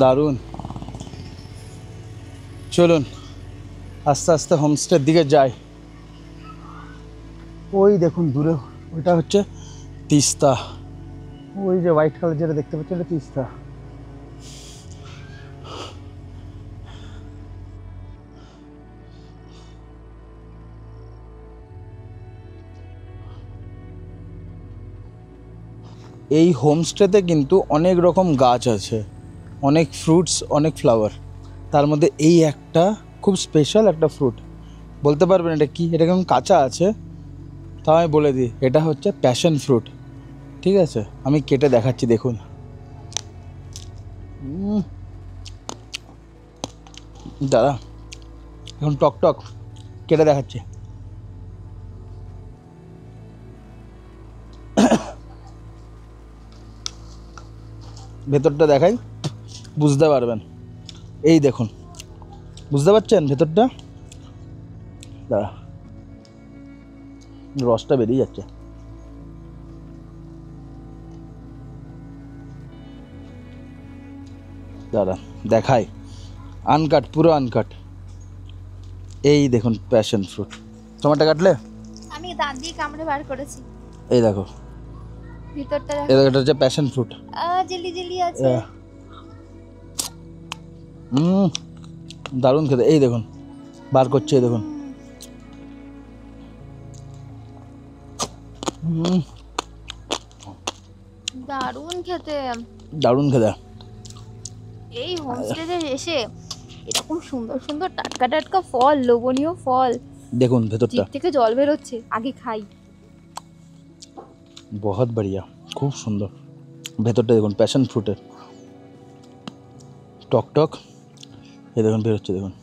দারুণ। চলুন আস্তে আস্তে হোমস্টের দিকে যাই। ওই দেখুন দূরে, ওইটা হচ্ছে তিস্তা। ওই যে হোয়াইট কালার যেটা দেখতে পাচ্ছেন, এটা তিস্তা। এই হোমস্টেতে কিন্তু অনেক রকম গাছ আছে, অনেক ফ্রুটস, অনেক ফ্লাওয়ার। তার মধ্যে এই একটা খুব স্পেশাল একটা ফ্রুট। বলতে পারবেন এটা কি? এটা কেমন কাঁচা আছে, তাও আমি বলে দিই, এটা হচ্ছে প্যাশন ফ্রুট। ঠিক আছে, আমি কেটে দেখাচ্ছি, দেখুন। দাদা এখন টক টক, কেটে দেখাচ্ছি। ভেতরটা দেখাই, বুঝতে পারবেন। এই দেখুন, বুঝতে পারছেন ভেতরটা? দাঁড়া, রসটা বেরিয়ে যাচ্ছে। দাঁড়া দেখাই, আনকাট, পুরো আনকাট। এই দেখুন প্যাশন ফ্রুট। টমেটো কাটলে? আমি দাঁত দিয়ে কামড়ে বার করেছি। এই দেখো ভিতরটা এটা হচ্ছে প্যাশন ফ্রুট। জেলি জেলি আছে। দারুণ খেতে। এই দেখুন বার করছে, এই দেখুন। দারুণ খেতে, দারুণ খেতে। এই হোমস্টেতে এসে এরকম সুন্দর সুন্দর টাটকা টাটকা ফল, লোভনীয় ফল, দেখুন ভেতরটা, জিভ থেকে জল বেরোচ্ছে, আগে খাই। বহুত বড়িয়া, খুব সুন্দর। ভেতরটা দেখুন প্যাশন ফ্রুটের, টক টক। এই দেখুন বেরোচ্ছে, দেখুন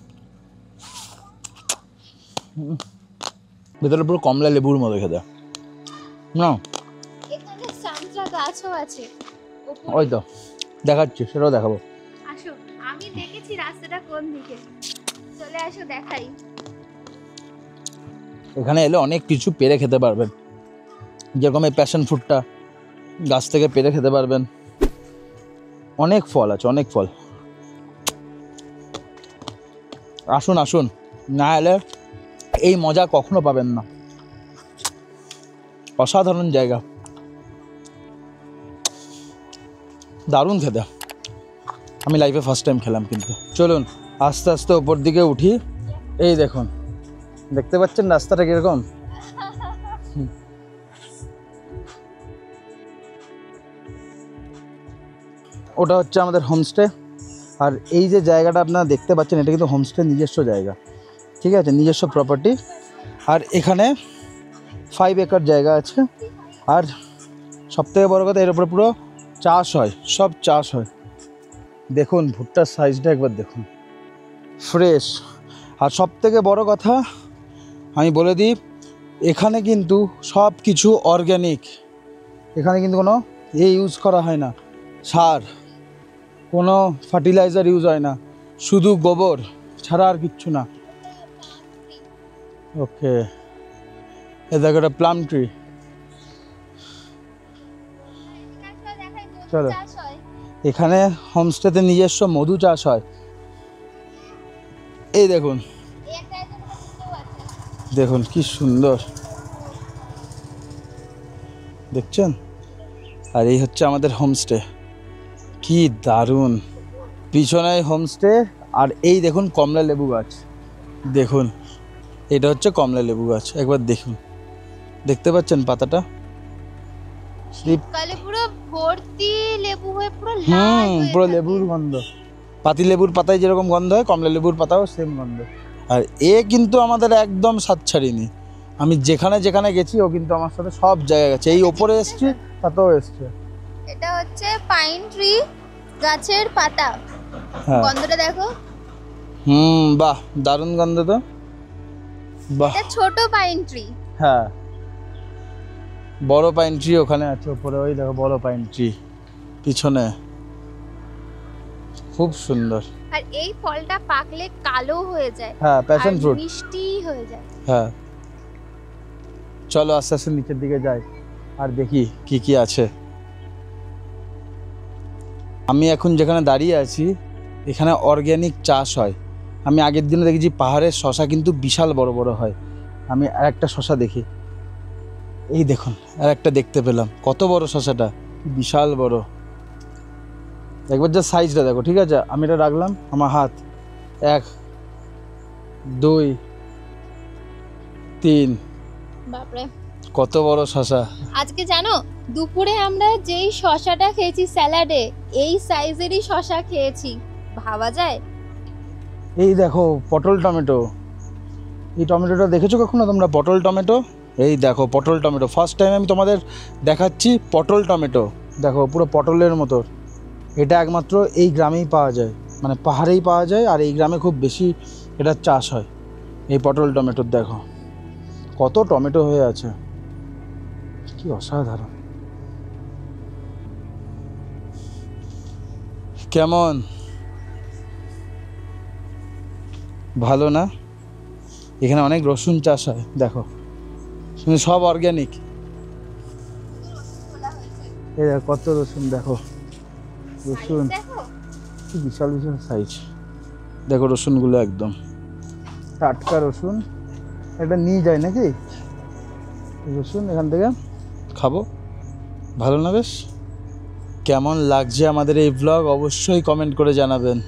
ভেতরে পুরো কমলা লেবুর মতো খেতে না। এখানে সান্ত্রা গাছও আছে। ওই তো দেখাচ্ছি, সেটাও দেখাবো। আসো, আমি দেখেছি পেয়েছি রাস্তাটা কোন দিকে। চলে আসো দেখাই। এখানে এলে অনেক কিছু পেরে খেতে পারবেন, যেরকম এই প্যাশন ফ্রুটটা গাছ থেকে পেরে খেতে পারবেন। অনেক ফল আছে, অনেক ফল। আসুন আসুন, না এলে এই মজা কখনো পাবেন না। অসাধারণ জায়গা, দারুণ খেতে। আমি লাইফে ফার্স্ট টাইম খেলাম কিন্তু। চলুন আস্তে আস্তে ওপর দিকে উঠি। এই দেখুন, দেখতে পাচ্ছেন রাস্তাটা কিরকম। ওটা হচ্ছে আমাদের হোমস্টে। আর এই যে জায়গাটা আপনারা দেখতে পাচ্ছেন, এটা কিন্তু হোমস্টে নিজস্ব জায়গা, ঠিক আছে, নিজস্ব প্রপার্টি। আর এখানে 5 একর জায়গা আছে। আর সবথেকে বড় কথা, এর উপরে পুরো চাষ হয়, সব চাষ হয়। দেখুন ভুট্টার সাইজটা একবার দেখুন, ফ্রেশ। আর সবথেকে বড় কথা আমি বলে দিই, এখানে কিন্তু সব কিছু অর্গ্যানিক। এখানে কিন্তু কোনো ইউজ করা হয় না, সার, কোনো ফার্টিলাইজার ইউজ হয় না, শুধু গোবর ছাড়া আর কিচ্ছু না। ওকে, এ দেখো একটা প্লাম ট্রি। চলো, এখানে হোমস্টেতে নিজস্ব মধু চাষ হয়। এই দেখুন, দেখুন কি সুন্দর দেখছেন। আর এই হচ্ছে আমাদের হোমস্টে, কি দারুণ। পিছনে হোমস্টে, আর এই দেখুন কমলা লেবু গাছ। দেখুন এটা হচ্ছে কমলা লেবু গাছ, একবার দেখুন, দেখতে পাচ্ছেন পাতাটা। শীতকালে পুরো ভর্তি লেবু হয়ে পুরো লাল হয়ে পুরো থাকে। লেবুর গন্ধ। পাতি লেবুর পাতায় যেরকম গন্ধ হয়, কমলা লেবুর পাতাও সেম গন্ধ। আর এ কিন্তু আমাদের একদম সাথ ছাড়িনি। আমি যেখানে যেখানে গেছি ও কিন্তু আমার সাথে সব জায়গায় গেছে। এই ওপরে এসছি, তাতেও এসছে। এটা হচ্ছে পাইন ট্রি গাছের পাতা, হ্যাঁ, গন্ধটা দেখো। বাহ, দারুণ গন্ধ তো, বাহ। এটা ছোট পাইন ট্রি। হ্যাঁ, বড় পাইন ট্রি ওখানে আছে ওপরে, ওই দেখো বড় পাইন ট্রি পিছনে, খুব সুন্দর। আর এই ফলটা পাকলে কালো হয়ে যায়, হ্যাঁ, প্যাশন আর ফ্রুট। মিষ্টি হয়ে যায়। হ্যাঁ, চলো আস্তে আস্তে নিচের দিকে যাই আর দেখি কি কি আছে। আমি এখন যেখানে দাঁড়িয়ে আছি, এখানে অর্গ্যানিক চাষ হয়। আমি আগের দিনে দেখেছি পাহাড়ের শশা কিন্তু বিশাল বড় বড় হয়। আমি আর একটা শশা দেখি, এই দেখুন আর একটা দেখতে পেলাম। কত বড় শশাটা, বিশাল বড়। একবার যা সাইজটা দেখো, ঠিক আছে। আমি এটা রাখলাম আমার হাত, 1 2 3, বাপরে, কত বড় শশা। আজকে জানো দুপুরে আমরা যেই শশাটা খেয়েছি স্যালাডে, এই সাইজেরই শশা খেয়েছি, ভাবা যায়। এই দেখো পটল টমেটো। এই টমেটোটা দেখেছো কখনো তোমরা, পটল টমেটো? এই দেখো পটল টমেটো, ফার্স্ট টাইম আমি তোমাদের দেখাচ্ছি পটল টমেটো। দেখো পুরো পটলের মতো। এটা একমাত্র এই গ্রামেই পাওয়া যায়, মানে পাহাড়েই পাওয়া যায়। আর এই গ্রামে খুব বেশি এটা চাষ হয়, এই পটল টমেটোর। দেখো কত টমেটো হয়ে আছে, কি অসাধারণ। কেমন, ভালো না? এখানে অনেক রসুন চাষ হয়, দেখো কিন্তু সব অর্গ্যানিক। এই দেখো কত রসুন, দেখো রসুন কি বিশাল বিশাল সাইজ। দেখো রসুনগুলো একদম টাটকা রসুন। এটা নিয়ে যায় নাকি রসুন, এখান থেকে খাবো, ভালো না? বেশ, কেমন লাগছে আমাদের এই ব্লগ অবশ্যই কমেন্ট করে জানাবেন।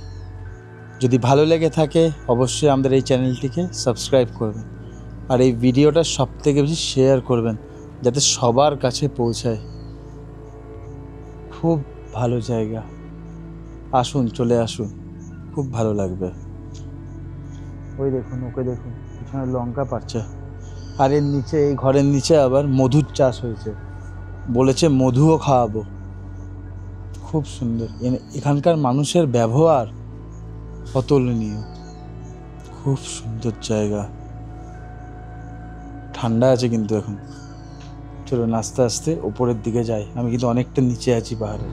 যদি ভালো লেগে থাকে অবশ্যই আমাদের এই চ্যানেলটিকে সাবস্ক্রাইব করবেন। আর এই ভিডিওটা সবথেকে বেশি শেয়ার করবেন, যাতে সবার কাছে পৌঁছায়। খুব ভালো জায়গা, আসুন, চলে আসুন, খুব ভালো লাগবে। ওই দেখুন, ওকে দেখুন, পিছনে লঙ্কা পাড়ছে। আর এর নিচে, এই ঘরের নিচে আবার মধুর চাষ হয়েছে, বলেছে মধুও খাওয়াবো। খুব সুন্দর। এখানকার মানুষের ব্যবহার অতুলনীয়, খুব সুন্দর জায়গা। ঠান্ডা আছে কিন্তু এখন। চলুন আস্তে আস্তে ওপরের দিকে যাই। আমি কিন্তু অনেকটা নিচে আছি পাহাড়ে।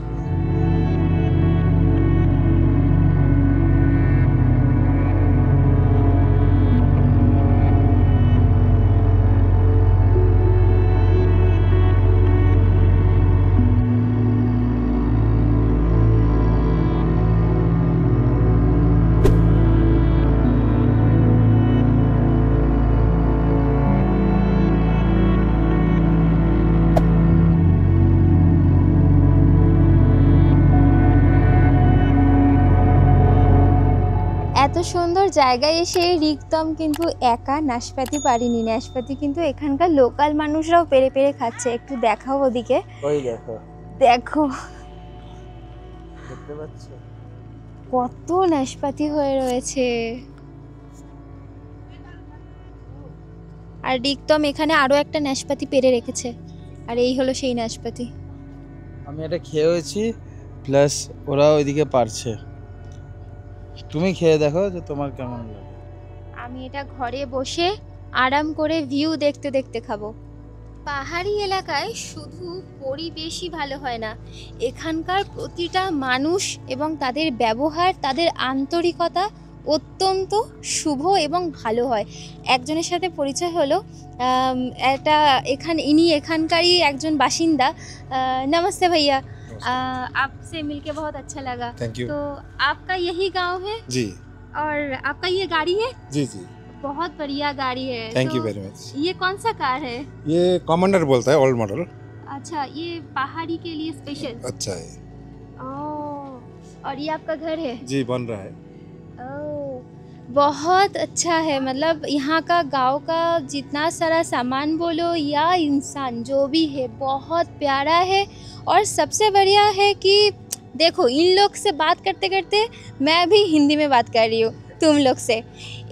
এত সুন্দর জায়গায় এসে রিক্তম কিন্তু একা নাশপাতি পারিনি। নাশপাতি কিন্তু এখানকার লোকাল মানুষরাও পেরে পেরে খাচ্ছে। একটু দেখাও ওদিকে, ওই দেখো, দেখো দেখতে পাচ্ছ কত নাশপাতি হয়ে রয়েছে। আর রিক্তম এখানে আরো একটা নাশপাতি পেরে রেখেছে, আর এই হলো সেই নাশপাতি। আমি এটা খেয়েছি, প্লাস ওরা ওইদিকে পারছে। তুমি খেয়ে দেখো যে তোমার কেমন লাগে। আমি এটা ঘরে বসে আরাম করে ভিউ দেখতে দেখতে খাবো। পাহাড়ি এলাকায় শুধু পরিবেশই ভালো হয় না, এখানকার প্রতিটা মানুষ এবং তাদের ব্যবহার, তাদের আন্তরিকতা অত্যন্ত শুভ এবং ভালো হয়। একজনের সাথে পরিচয় হলো, ইনি এখানকারই একজন বাসিন্দা। नमस्ते भैया, आपसे मिलके बहुत अच्छा लगा। Thank you. तो आपका यही गांव है जी और आपका ये गाड़ी है? जी जी, बहुत बढ़िया गाड़ी है। थैंक तो यू वेरी मच। ये कौन सा कार है? ये कमांडर बोलता है, ओल्ड मॉडल। अच्छा, ये पहाड़ी के लिए स्पेशल। अच्छा है ओह, और ये आपका घर है? जी, बन रहा है। ओह, बहुत अच्छा है। मतलब यहाँ का गांव का जितना सारा सामान बोलो या इंसान जो भी है बहुत प्यारा है। और सबसे बढ़िया है कि देखो, इन लोग से बात करते करते मैं भी हिंदी में बात कर रही हूँ तुम लोग से।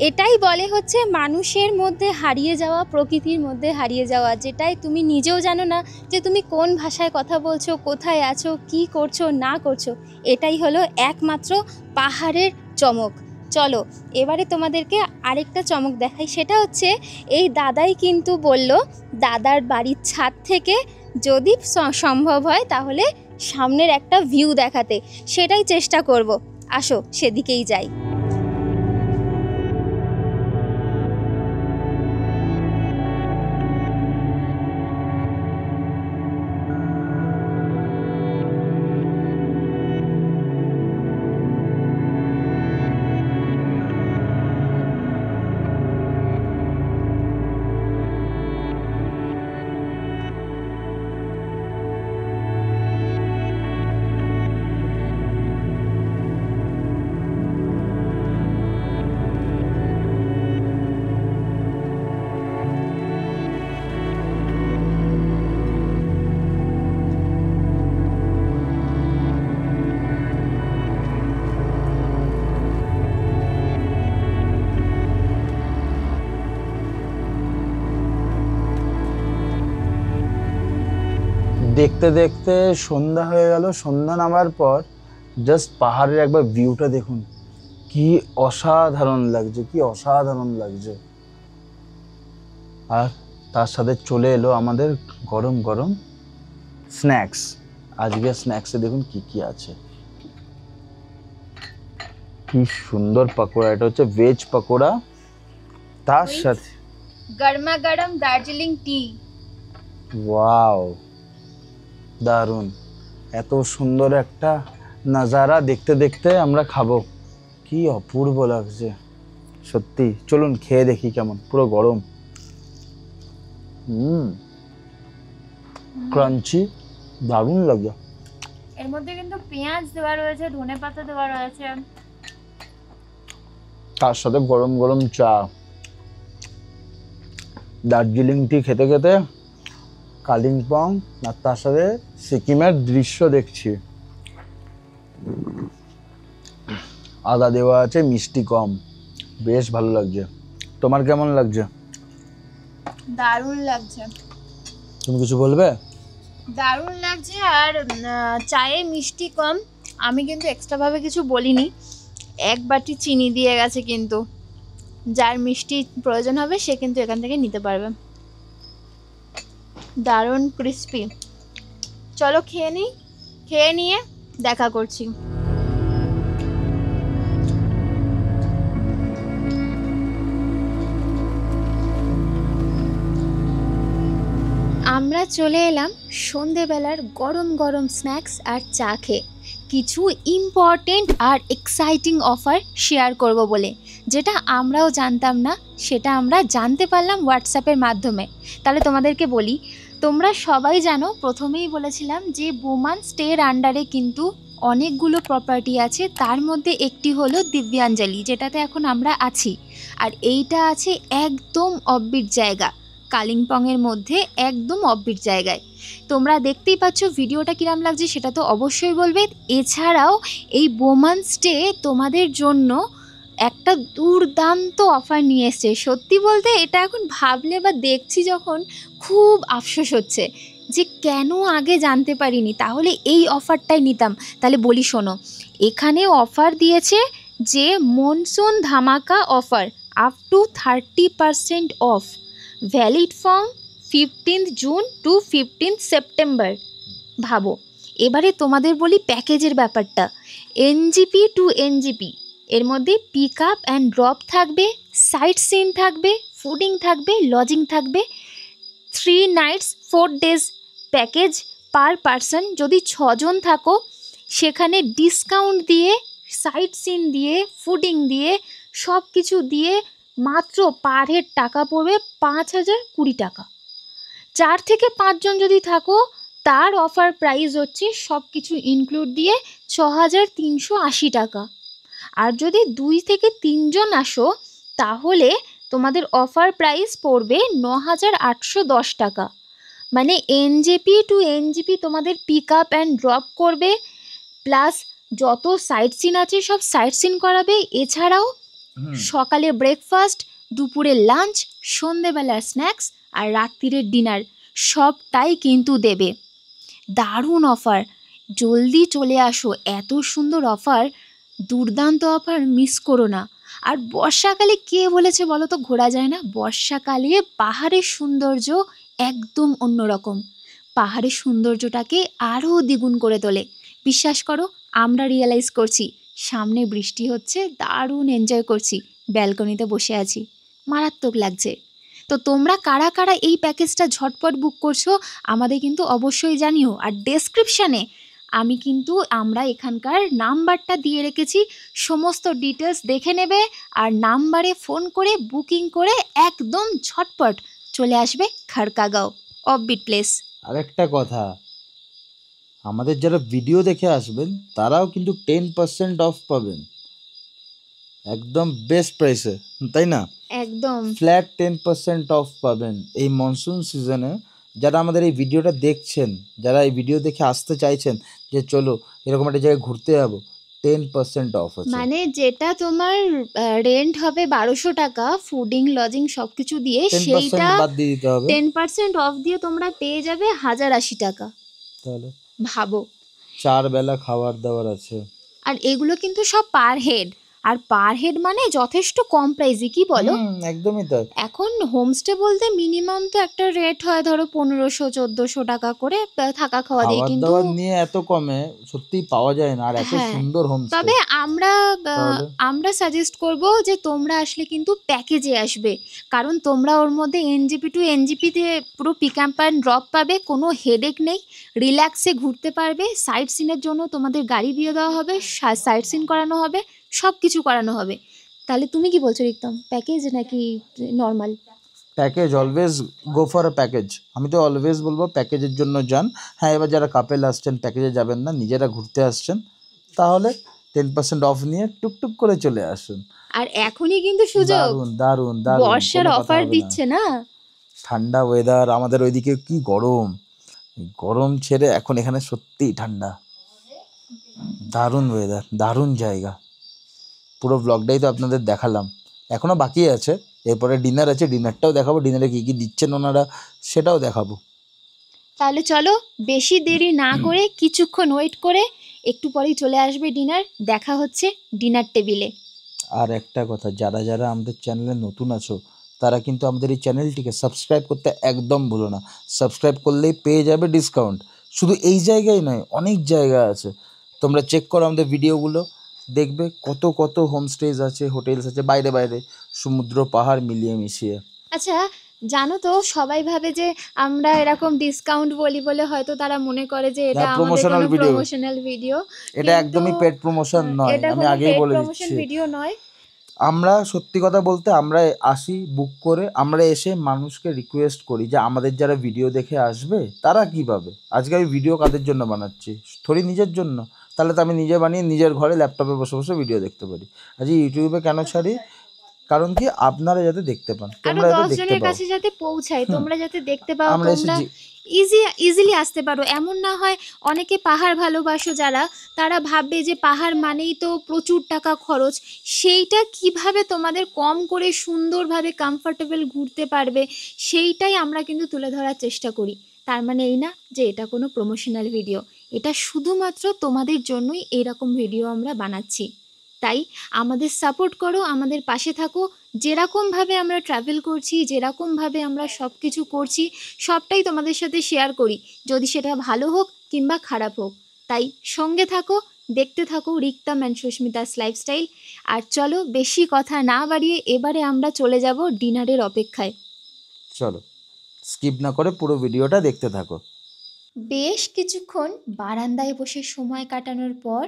এটাই বলে হচ্ছে মানুষের মধ্যে হারিয়ে যাওয়া, প্রকৃতির মধ্যে হারিয়ে যাওয়া, যেটাই তুমি নিজেও জানো না যে তুমি কোন ভাষায় কথা বলছো, কোথায় আছো, কি করছো না করছো। এটাই হলো একমাত্র পাহাড়ের চমক। চলো এবারে তোমাদেরকে আরেকটা চমক দেখাই। সেটা হচ্ছে এই দাদাই কিন্তু বলল দাদার বাড়ির ছাদ থেকে যদি সম্ভব হয় তাহলে সামনের একটা ভিউ দেখাতে। সেটাই চেষ্টা করব। আসো সেদিকেই যাই। দেখতে দেখতে সন্ধ্যা হয়ে গেল। সন্ধ্যা নামার পর জাস্ট পাহাড়ের একবার ভিউটা দেখুন, কি অসাধারণ লাগছে, কি অসাধারণ লাগছে। আর তার সাথে চলে এলো আমাদের গরম গরম স্ন্যাক্স। আজকে স্ন্যাক্সে দেখুন কি কি আছে, কি সুন্দর পাকোড়া। এটা হচ্ছে ভেজ পাকোড়া, তার সাথে গরমা গরম দার্জিলিং টি। ওয়াও, দারুণ। এত সুন্দর একটা নাজারা দেখতে দেখতে আমরা খাবো, কি অপূর্ব লাগছে সত্যি। চলুন খেয়ে দেখি কেমন, পুরো গরম। ক্রাঞ্চি, দারুণ লাগছে। এর মধ্যে কিন্তু পেঁয়াজ দেওয়া রয়েছে, ধনেপাতা দেওয়া রয়েছে, তার সাথে গরম গরম চা। দার্জিলিং টি খেতে খেতে কালিম্পং আর তার সাথে সিকিমের দৃশ্য দেখছি। আদা দেওয়া আছে, মিষ্টি কম, বেশ ভালো লাগছে। তোমার কেমন লাগছে? দারুণ লাগছে। তুমি কিছু বলবে? দারুণ লাগছে। আর চায়ে মিষ্টি কম। আমি কিন্তু এক্সট্রাভাবে কিছু বলিনি, এক বাটি চিনি দিয়ে গেছে, কিন্তু যার মিষ্টি প্রয়োজন হবে সে কিন্তু এখান থেকে নিতে পারবে। দারুণ ক্রিস্পি। চলো খেয়ে নিই, খেয়ে নিয়ে দেখা করছি। আমরা চলে এলাম সন্ধেবেলার গরম গরম স্ন্যাক্স আর চা খেয়ে। কিছু ইম্পর্টেন্ট আর এক্সাইটিং অফার শেয়ার করব বলে, যেটা আমরাও জানতাম না, সেটা আমরা জানতে পারলাম হোয়াটসঅ্যাপের মাধ্যমে। তাহলে তোমাদেরকে বলি, তোমরা সবাই জানো প্রথমেই বলেছিলাম যে বোমান স্টের আন্ডারে কিন্তু অনেকগুলো প্রপার্টি আছে, তার মধ্যে একটি হলো দিব্যাঞ্জলি, যেটাতে এখন আমরা আছি। আর এইটা আছে একদম অফবিট জায়গা, কালিম্পংয়ের মধ্যে একদম অফবিট জায়গায়। তোমরা দেখতেই পাচ্ছ ভিডিওটা কিরম লাগছে সেটা তো অবশ্যই বলবে। এছাড়াও এই বোমান স্টে তোমাদের জন্য একটা দুর্দান্ত অফার নিয়ে এসছে। সত্যি বলতে এটা এখন ভাবলে বা দেখছি যখন খুব আফসোস হচ্ছে যে কেন আগে জানতে পারিনি, তাহলে এই অফারটাই নিতাম। তাহলে বলি শোনো, এখানে অফার দিয়েছে যে মনসুন ধামাকা offer up to 30% off, valid from 15th June to 15th September. ভাবো, এবারে তোমাদের বলি প্যাকেজের ব্যাপারটা। এনজিপি টু এনজিপি, এর মধ্যে পিক আপ অ্যান্ড ড্রপ থাকবে, সাইট সিন থাকবে, ফুডিং থাকবে, লজিং থাকবে। 3 nights 4 days package per person. যদি 6 জন থাকো সেখানে ডিসকাউন্ট দিয়ে, সাইট সিন দিয়ে, ফুডিং দিয়ে, সব কিছু দিয়ে মাত্র পার হেড টাকা পড়বে 5020 টাকা। 4 থেকে 5 জন যদি থাকো তার অফার প্রাইস হচ্ছে সব কিছু ইনক্লুড দিয়ে 6380 টাকা। আর যদি 2 থেকে 3 জন আসো তাহলে তোমাদের অফার প্রাইস পড়বে 9810 টাকা। মানে এনজেপি টু এনজিপি তোমাদের পিক আপ অ্যান্ড ড্রপ করবে, প্লাস যত সাইট সিন আছে সব সাইট সিন করাবে। এছাড়াও সকালে ব্রেকফাস্ট, দুপুরে লাঞ্চ, সন্ধেবেলার স্ন্যাক্স আর রাত্রিরের ডিনার সবটাই কিন্তু দেবে। দারুণ অফার, জলদি চলে আসো। এত সুন্দর অফার, দুর্দান্ত অফার, মিস করো না। আর বর্ষাকালে কে বলেছে বলো তো ঘোরা যায় না? বর্ষাকালে পাহাড়ের সৌন্দর্য একদম অন্যরকম, পাহাড়ের সৌন্দর্যটাকে আরও দ্বিগুণ করে তোলে। বিশ্বাস করো, আমরা রিয়েলাইজ করছি সামনে বৃষ্টি হচ্ছে, দারুণ এনজয় করছি, ব্যালকনিতে বসে আছি, মারাত্মক লাগছে। তো তোমরা কারা কারা এই প্যাকেজটা ঝটপট বুক করছো আমাদের কিন্তু অবশ্যই জানিও। আর ডেসক্রিপশানে আমরা এখানকার নাম্বারটা দিয়ে রেখেছি, সমস্ত ডিটেলস দেখে নেবে আর নাম্বারে ফোন করে বুকিং করে একদম ঝটপট চলে আসবে খাড়কাগাঁও অফবিট প্লেস। আরেকটা কথা, আমাদের যারা ভিডিও দেখে আসবেন তারাও কিন্তু 10% অফ পাবেন, একদম বেস্ট প্রাইসে, তাই না? একদম ফ্ল্যাট 10% অফ পাবেন এই মনসুন সিজনে। যারা আমাদের এই ভিডিওটা দেখছেন, যারা এই ভিডিও দেখে আসতে চাইছেন যে চলো এরকম একটা জায়গায় ঘুরতে যাবো, 10% অফ আছে। মানে যেটা তোমার রেন্ট হবে 1200 টাকা, ফুডিং লজিং সব কিছু দিয়ে, 10% সেইটা বাদ দিয়ে দিতে হবে। 10% অফ দিয়ে তোমরা পেয়ে যাবে 1080 টাকা। তাহলে ভাবো, 4 বেলা খাবার দাবার আছে। আর এগুলো কিন্তু সব পার হেড, আর পার হেড মানে যথেষ্ট কম প্রাইসে, কি বলো? একদমই তাই। এখন হোমস্টে বলতে মিনিমাম তো একটা রেট হয় ধরো 1500-1400 টাকা করে থাকা খাওয়া দিয়ে, খাবার কিন্তু দাবার নিয়ে এত কমে সত্যিই পাওয়া যায় না, আর এত হ্যাঁ, সুন্দর হোমস্টে। তবে তাহলে? আমরা সাজেস্ট করব যে তোমরা আসলে কিন্তু প্যাকেজে আসবে, কারণ তোমরা ওর মধ্যে এনজিপি টু এনজিপিতে পুরো পিক আপ অ্যান্ড ড্রপ পাবে, কোনো হেডেক নেই, রিল্যাক্সে ঘুরতে পারবে। সাইট সিনের জন্য তোমাদের গাড়ি দিয়ে দেওয়া হবে, সাইট সিন করানো হবে, সব কিছু করানো হবে। তাহলে তুমি কি বলছো রিক্তম, প্যাকেজ নাকি normal? Package, always go for a package. আমি তো অলওয়েজ বলবো প্যাকেজের জন্য যান। হ্যাঁ, এবার যারা কাপেল আসছেন প্যাকেজে যাবেন না, নিজেরা ঘুরতে আসছেন, তাহলে 10% অফ নিয়ে টুকটুক করে চলে আসুন। আর এখনই কিন্তু সুযোগ, দারুণ দারুণ দারুণ, বর্ষার কোনো কথা অফার হবে না। দিচ্ছে না? ঠান্ডা ওয়েদার, আমাদের ওইদিকে কি গরম, গরম ছেড়ে এখন এখানে সত্যিই ঠান্ডা, দারুণ ওয়েদার, দারুণ জায়গা। পুরো ব্লগটাই তো আপনাদের দেখালাম, এখনও বাকি আছে, এরপরে ডিনার আছে, ডিনারটাও দেখাবো, ডিনারে কী কী দিচ্ছেন ওনারা সেটাও দেখাবো। তাহলে চলো বেশি দেরি না করে কিছুক্ষণ ওয়েট করে একটু পরেই চলে আসবে ডিনার, দেখা হচ্ছে ডিনার টেবিলে। আর একটা কথা, যারা যারা আমাদের চ্যানেলে নতুন আছো তারা কিন্তু আমাদের এই চ্যানেলটিকে সাবস্ক্রাইব করতে একদম ভুলো না। সাবস্ক্রাইব করলেই পেয়ে যাবে ডিসকাউন্ট। শুধু এই জায়গায় নয়, অনেক জায়গা আছে, তোমরা চেক করো আমাদের ভিডিওগুলো, দেখবে কত কত হোমস্টেজ আছে, হোটেলস আছে, বাইরে বাইরে সমুদ্র পাহাড় মিলিয়ে মিশিয়ে। আচ্ছা, জানো তো সবাই ভাবে যে আমরা এরকম ডিসকাউন্ট বলি বলে হয়তো তারা মনে করে যে এটা আমাদের promotional কোনো video। Promotional video. এটা একদমই পেড প্রমোশন নয়, এটা আমি কোনো আগেই বলে প্রমোশন দিচ্ছি। ভিডিও নয়। আমরা সত্যি কথা বলতে, আমরা আসি বুক করে, আমরা এসে মানুষকে রিকোয়েস্ট করি যে আমাদের যারা ভিডিও দেখে আসবে তারা কী পাবে। আজকে আমি ভিডিও কাদের জন্য বানাচ্ছি? থোড়ি নিজের জন্য, তাহলে তো আমি নিজে বানিয়ে নিজের ঘরে ল্যাপটপে বসে বসে ভিডিও দেখতে পারি। আজকে ইউটিউবে কেন ছাড়ি? কারণ কি আপনারা যাতে দেখতে পান, আরো তোমরা যাতে 10 দেখতে জনের পাও। কাছে যাতে পৌঁছায়, তোমরা যাতে দেখতে পাও, আমরা তোমরা এসেছি ইজিলি আসতে পারো। এমন না হয় অনেকে পাহাড় ভালোবাসো যারা, তারা ভাববে যে পাহাড় মানেই তো প্রচুর টাকা খরচ, সেইটা কিভাবে তোমাদের কম করে সুন্দরভাবে কমফর্টেবল ঘুরতে পারবে সেইটাই আমরা কিন্তু তুলে ধরার চেষ্টা করি। তার মানে এই না যে এটা কোনো প্রমোশনাল ভিডিও, এটা শুধুমাত্র তোমাদের জন্যই এরকম ভিডিও আমরা বানাচ্ছি। তাই আমাদের সাপোর্ট করো, আমাদের পাশে থাকো। যেরকমভাবে আমরা ট্রাভেল করছি, যেরকমভাবে আমরা সব কিছু করছি, সবটাই তোমাদের সাথে শেয়ার করি, যদি সেটা ভালো হোক কিংবা খারাপ হোক। তাই সঙ্গে থাকো, দেখতে থাকো রিক্তাম অ্যান্ড সুস্মিতাস লাইফস্টাইল। আর চলো বেশি কথা না বাড়িয়ে এবারে আমরা চলে যাব ডিনারের অপেক্ষায়। চলো স্কিপ না করে পুরো ভিডিওটা দেখতে থাকো। বেশ কিছুক্ষণ বারান্দায় বসে সময় কাটানোর পর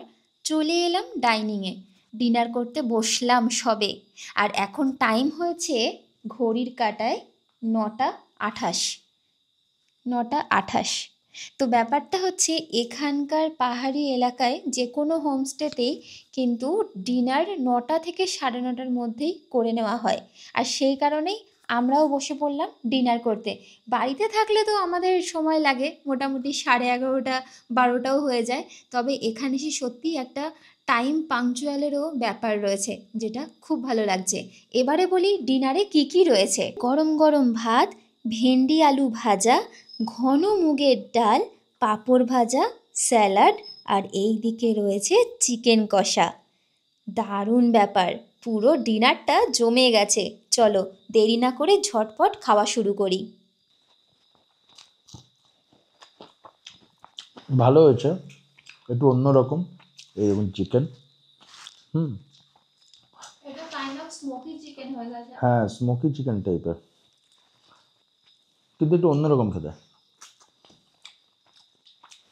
চলে এলাম ডাইনিংয়ে। ডিনার করতে বসলাম সবে, আর এখন টাইম হয়েছে ঘড়ির কাঁটায় 9:28। তো ব্যাপারটা হচ্ছে এখানকার পাহাড়ি এলাকায় যে কোনো হোমস্টেতেই কিন্তু ডিনার 9টা থেকে 9:30টার মধ্যেই করে নেওয়া হয়। আর সেই কারণেই আমরাও বসে পড়লাম ডিনার করতে। বাড়িতে থাকলে তো আমাদের সময় লাগে মোটামুটি 11:30 12টাও হয়ে যায়, তবে এখানে এসে সত্যিই একটা টাইম পাংচুয়ালেরও ব্যাপার রয়েছে, যেটা খুব ভালো লাগছে। এবারে বলি ডিনারে কি কি রয়েছে। গরম গরম ভাত, ভেন্ডি আলু ভাজা, ঘন মুগের ডাল, পাঁপড় ভাজা, স্যালাড, আর এই দিকে রয়েছে চিকেন কষা। দারুণ ব্যাপার, পুরো ডিনারটা জমে গেছে। চলো দেরি না করে ঝটপট খাওয়া শুরু করি। ভালো হয়েছে, একটু অন্যরকম। এই দেখুন চিকেন, এটা কাইন্ড অফ স্মোকি চিকেন হয়ে গেছে। হ্যাঁ স্মোকি চিকেন টাইপের, কিন্তু একটু অন্যরকম খেতে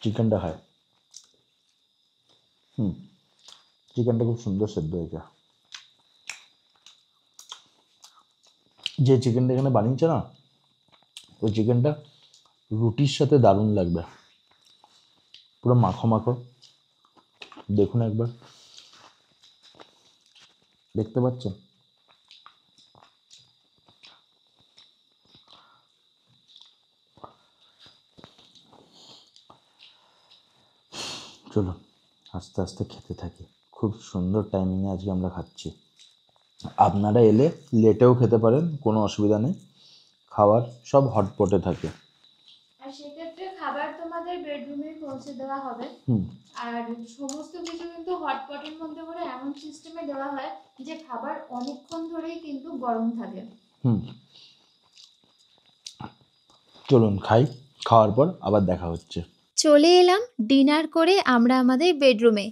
চিকেনটা হয়। চিকেনটা খুব সুন্দর সেদ্ধ হয়েছে। যে চিকেনটা এখানে বানিয়েছে না, ওই চিকেনটা রুটির সাথে দারুণ লাগবে, পুরো মাখো মাখো। দেখুন একবার, দেখতে পাচ্ছেন? চলো আস্তে আস্তে খেতে থাকি। খুব সুন্দর টাইমিংয়ে আজকে আমরা খাচ্ছি। আপনারা এলে লেটেও খেতে পারেন, কোনো অসুবিধা নেই, খাবার সব হটপটে থাকে। আর সেক্ষেত্রে খাবার তোমাদের বেডরুমে পৌঁছে দেওয়া হবে। আর সমস্ত কিছু কিন্তু হটপটের মধ্যে করে এমন সিস্টেমে দেওয়া হয় যে খাবার অনেকক্ষণ ধরেই কিন্তু গরম থাকে। চলুন খাই, খাওয়ার পর আবার দেখা হচ্ছে। চলে এলাম ডিনার করে আমরা আমাদের বেডরুমে।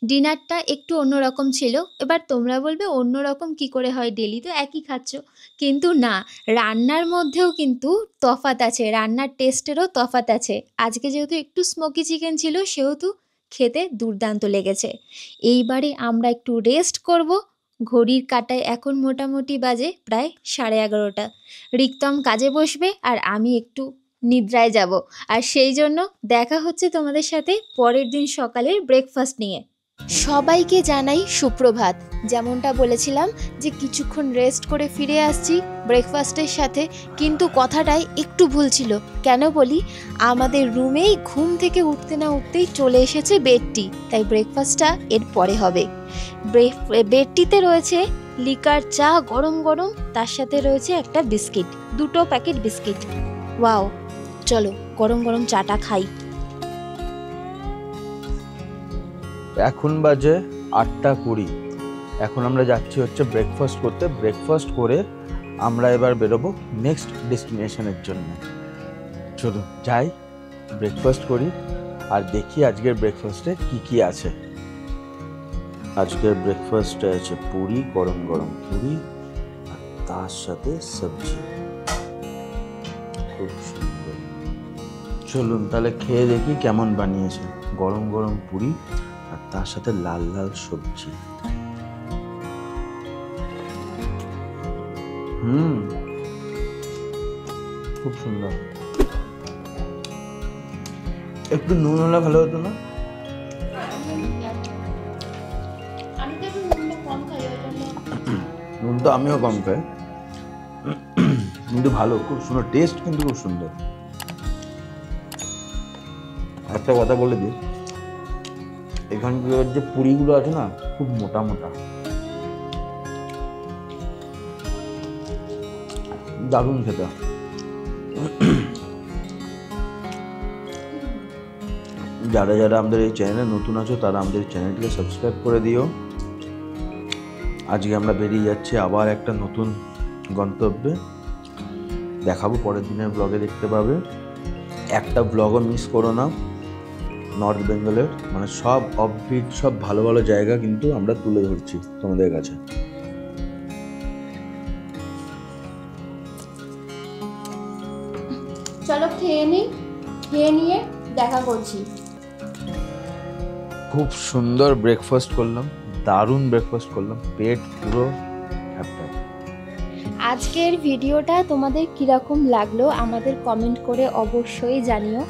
ডিনারটা একটু অন্যরকম ছিল। এবার তোমরা বলবে অন্যরকম কি করে হয়, ডেলি তো একই খাচ্ছ। কিন্তু না, রান্নার মধ্যেও কিন্তু তফাৎ আছে, রান্নার টেস্টেরও তফাৎ আছে। আজকে যেহেতু একটু স্মোকি চিকেন ছিল, সেহেতু খেতে দুর্দান্ত লেগেছে। এইবারে আমরা একটু রেস্ট করব। ঘড়ির কাঁটায় এখন মোটামুটি বাজে প্রায় 11:30। রিক্তম কাজে বসবে আর আমি একটু নিদ্রায় যাব। আর সেই জন্য দেখা হচ্ছে তোমাদের সাথে পরের দিন সকালের ব্রেকফাস্ট নিয়ে। সবাইকে জানাই সুপ্রভাত। যেমনটা বলেছিলাম যে কিছুক্ষণ রেস্ট করে ফিরে আসছি ব্রেকফাস্টের সাথে, কিন্তু কথাটাই একটু ভুল ছিল। কেন বলি, আমাদের রুমেই ঘুম থেকে উঠতে না উঠতেই চলে এসেছে বেডটি, তাই ব্রেকফাস্টটা এর পরে হবে। বেডটিতে রয়েছে লিকার চা গরম গরম, তার সাথে রয়েছে একটা বিস্কিট, 2 প্যাকেট বিস্কিট। ওয়াও, চলো গরম গরম চাটা খাই। এখন বাজে 8:20। এখন আমরা যাচ্ছি হচ্ছে ব্রেকফাস্ট করতে। ব্রেকফাস্ট করে আমরা এবার বেরোবো নেক্সট ডেস্টিনেশনের জন্য। চলো যাই, ব্রেকফাস্ট করি আর দেখি আজকের ব্রেকফাস্টে কি কি আছে। আজকের ব্রেকফাস্টে আছে পুরি, গরম গরম পুরি, আর তার সাথে সবজি। খুব সুন্দর। চলুন তাহলে খেয়ে দেখি কেমন বানিয়েছে। গরম গরম পুরি আর তার সাথে লাল লাল সবজি। খুব সুন্দর। একটু নুন হলে ভালো হতো না? আমি তো একটু নুনটা কম খাই, ওই জন্য নুন তো আমিও কম খাই, কিন্তু ভালো, খুব সুন্দর টেস্ট, কিন্তু খুব সুন্দর। একটা কথা বলে দিই, এখানকার যে পুরিগুলো আছে না, খুব মোটা মোটা, দারুণ খেতে। যারা যারা আমাদের এই চ্যানেলে নতুন আছো তারা আমাদের চ্যানেলটিকে সাবস্ক্রাইব করে দিও। আজকে আমরা বেরিয়ে যাচ্ছি আবার একটা নতুন গন্তব্যে, দেখাবো পরের দিনের ব্লগে, দেখতে পাবে। একটা ব্লগও মিস করো না। নর্থ বেঙ্গলের মানে সব অফবিট, সব ভালো ভালো জায়গা কিন্তু আমরা তুলে ধরছি তোমাদের কাছে। চলো খেয়ে নিই, খেয়ে নিয়ে দেখা করছি। খুব সুন্দর ব্রেকফাস্ট করলাম, দারুণ ব্রেকফাস্ট করলাম, পেট পুরো হ্যাপট্যাপ। আজকের ভিডিওটা তোমাদের কীরকম লাগলো আমাদের কমেন্ট করে অবশ্যই জানিও।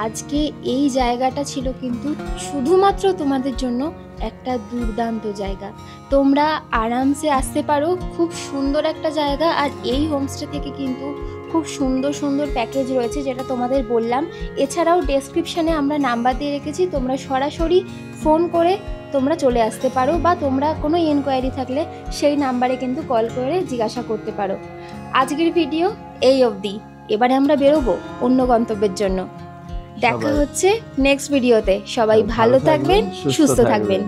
আজকে এই জায়গাটা ছিল কিন্তু শুধুমাত্র তোমাদের জন্য একটা দুর্দান্ত জায়গা। তোমরা আরামসে আসতে পারো, খুব সুন্দর একটা জায়গা। আর এই হোমস্টে থেকে কিন্তু খুব সুন্দর সুন্দর প্যাকেজ রয়েছে, যেটা তোমাদের বললাম। এছাড়াও ডেসক্রিপশানে আমরা নাম্বার দিয়ে রেখেছি, তোমরা সরাসরি ফোন করে তোমরা চলে আসতে পারো, বা তোমরা কোনো এনকোয়ারি থাকলে সেই নাম্বারে কিন্তু কল করে জিজ্ঞাসা করতে পারো। আজকের ভিডিও এই অবধি, এবারে আমরা বেরোবো অন্য গন্তব্যের জন্য। দেখা হচ্ছে নেক্সট ভিডিওতে। সবাই ভালো থাকবেন, সুস্থ থাকবেন।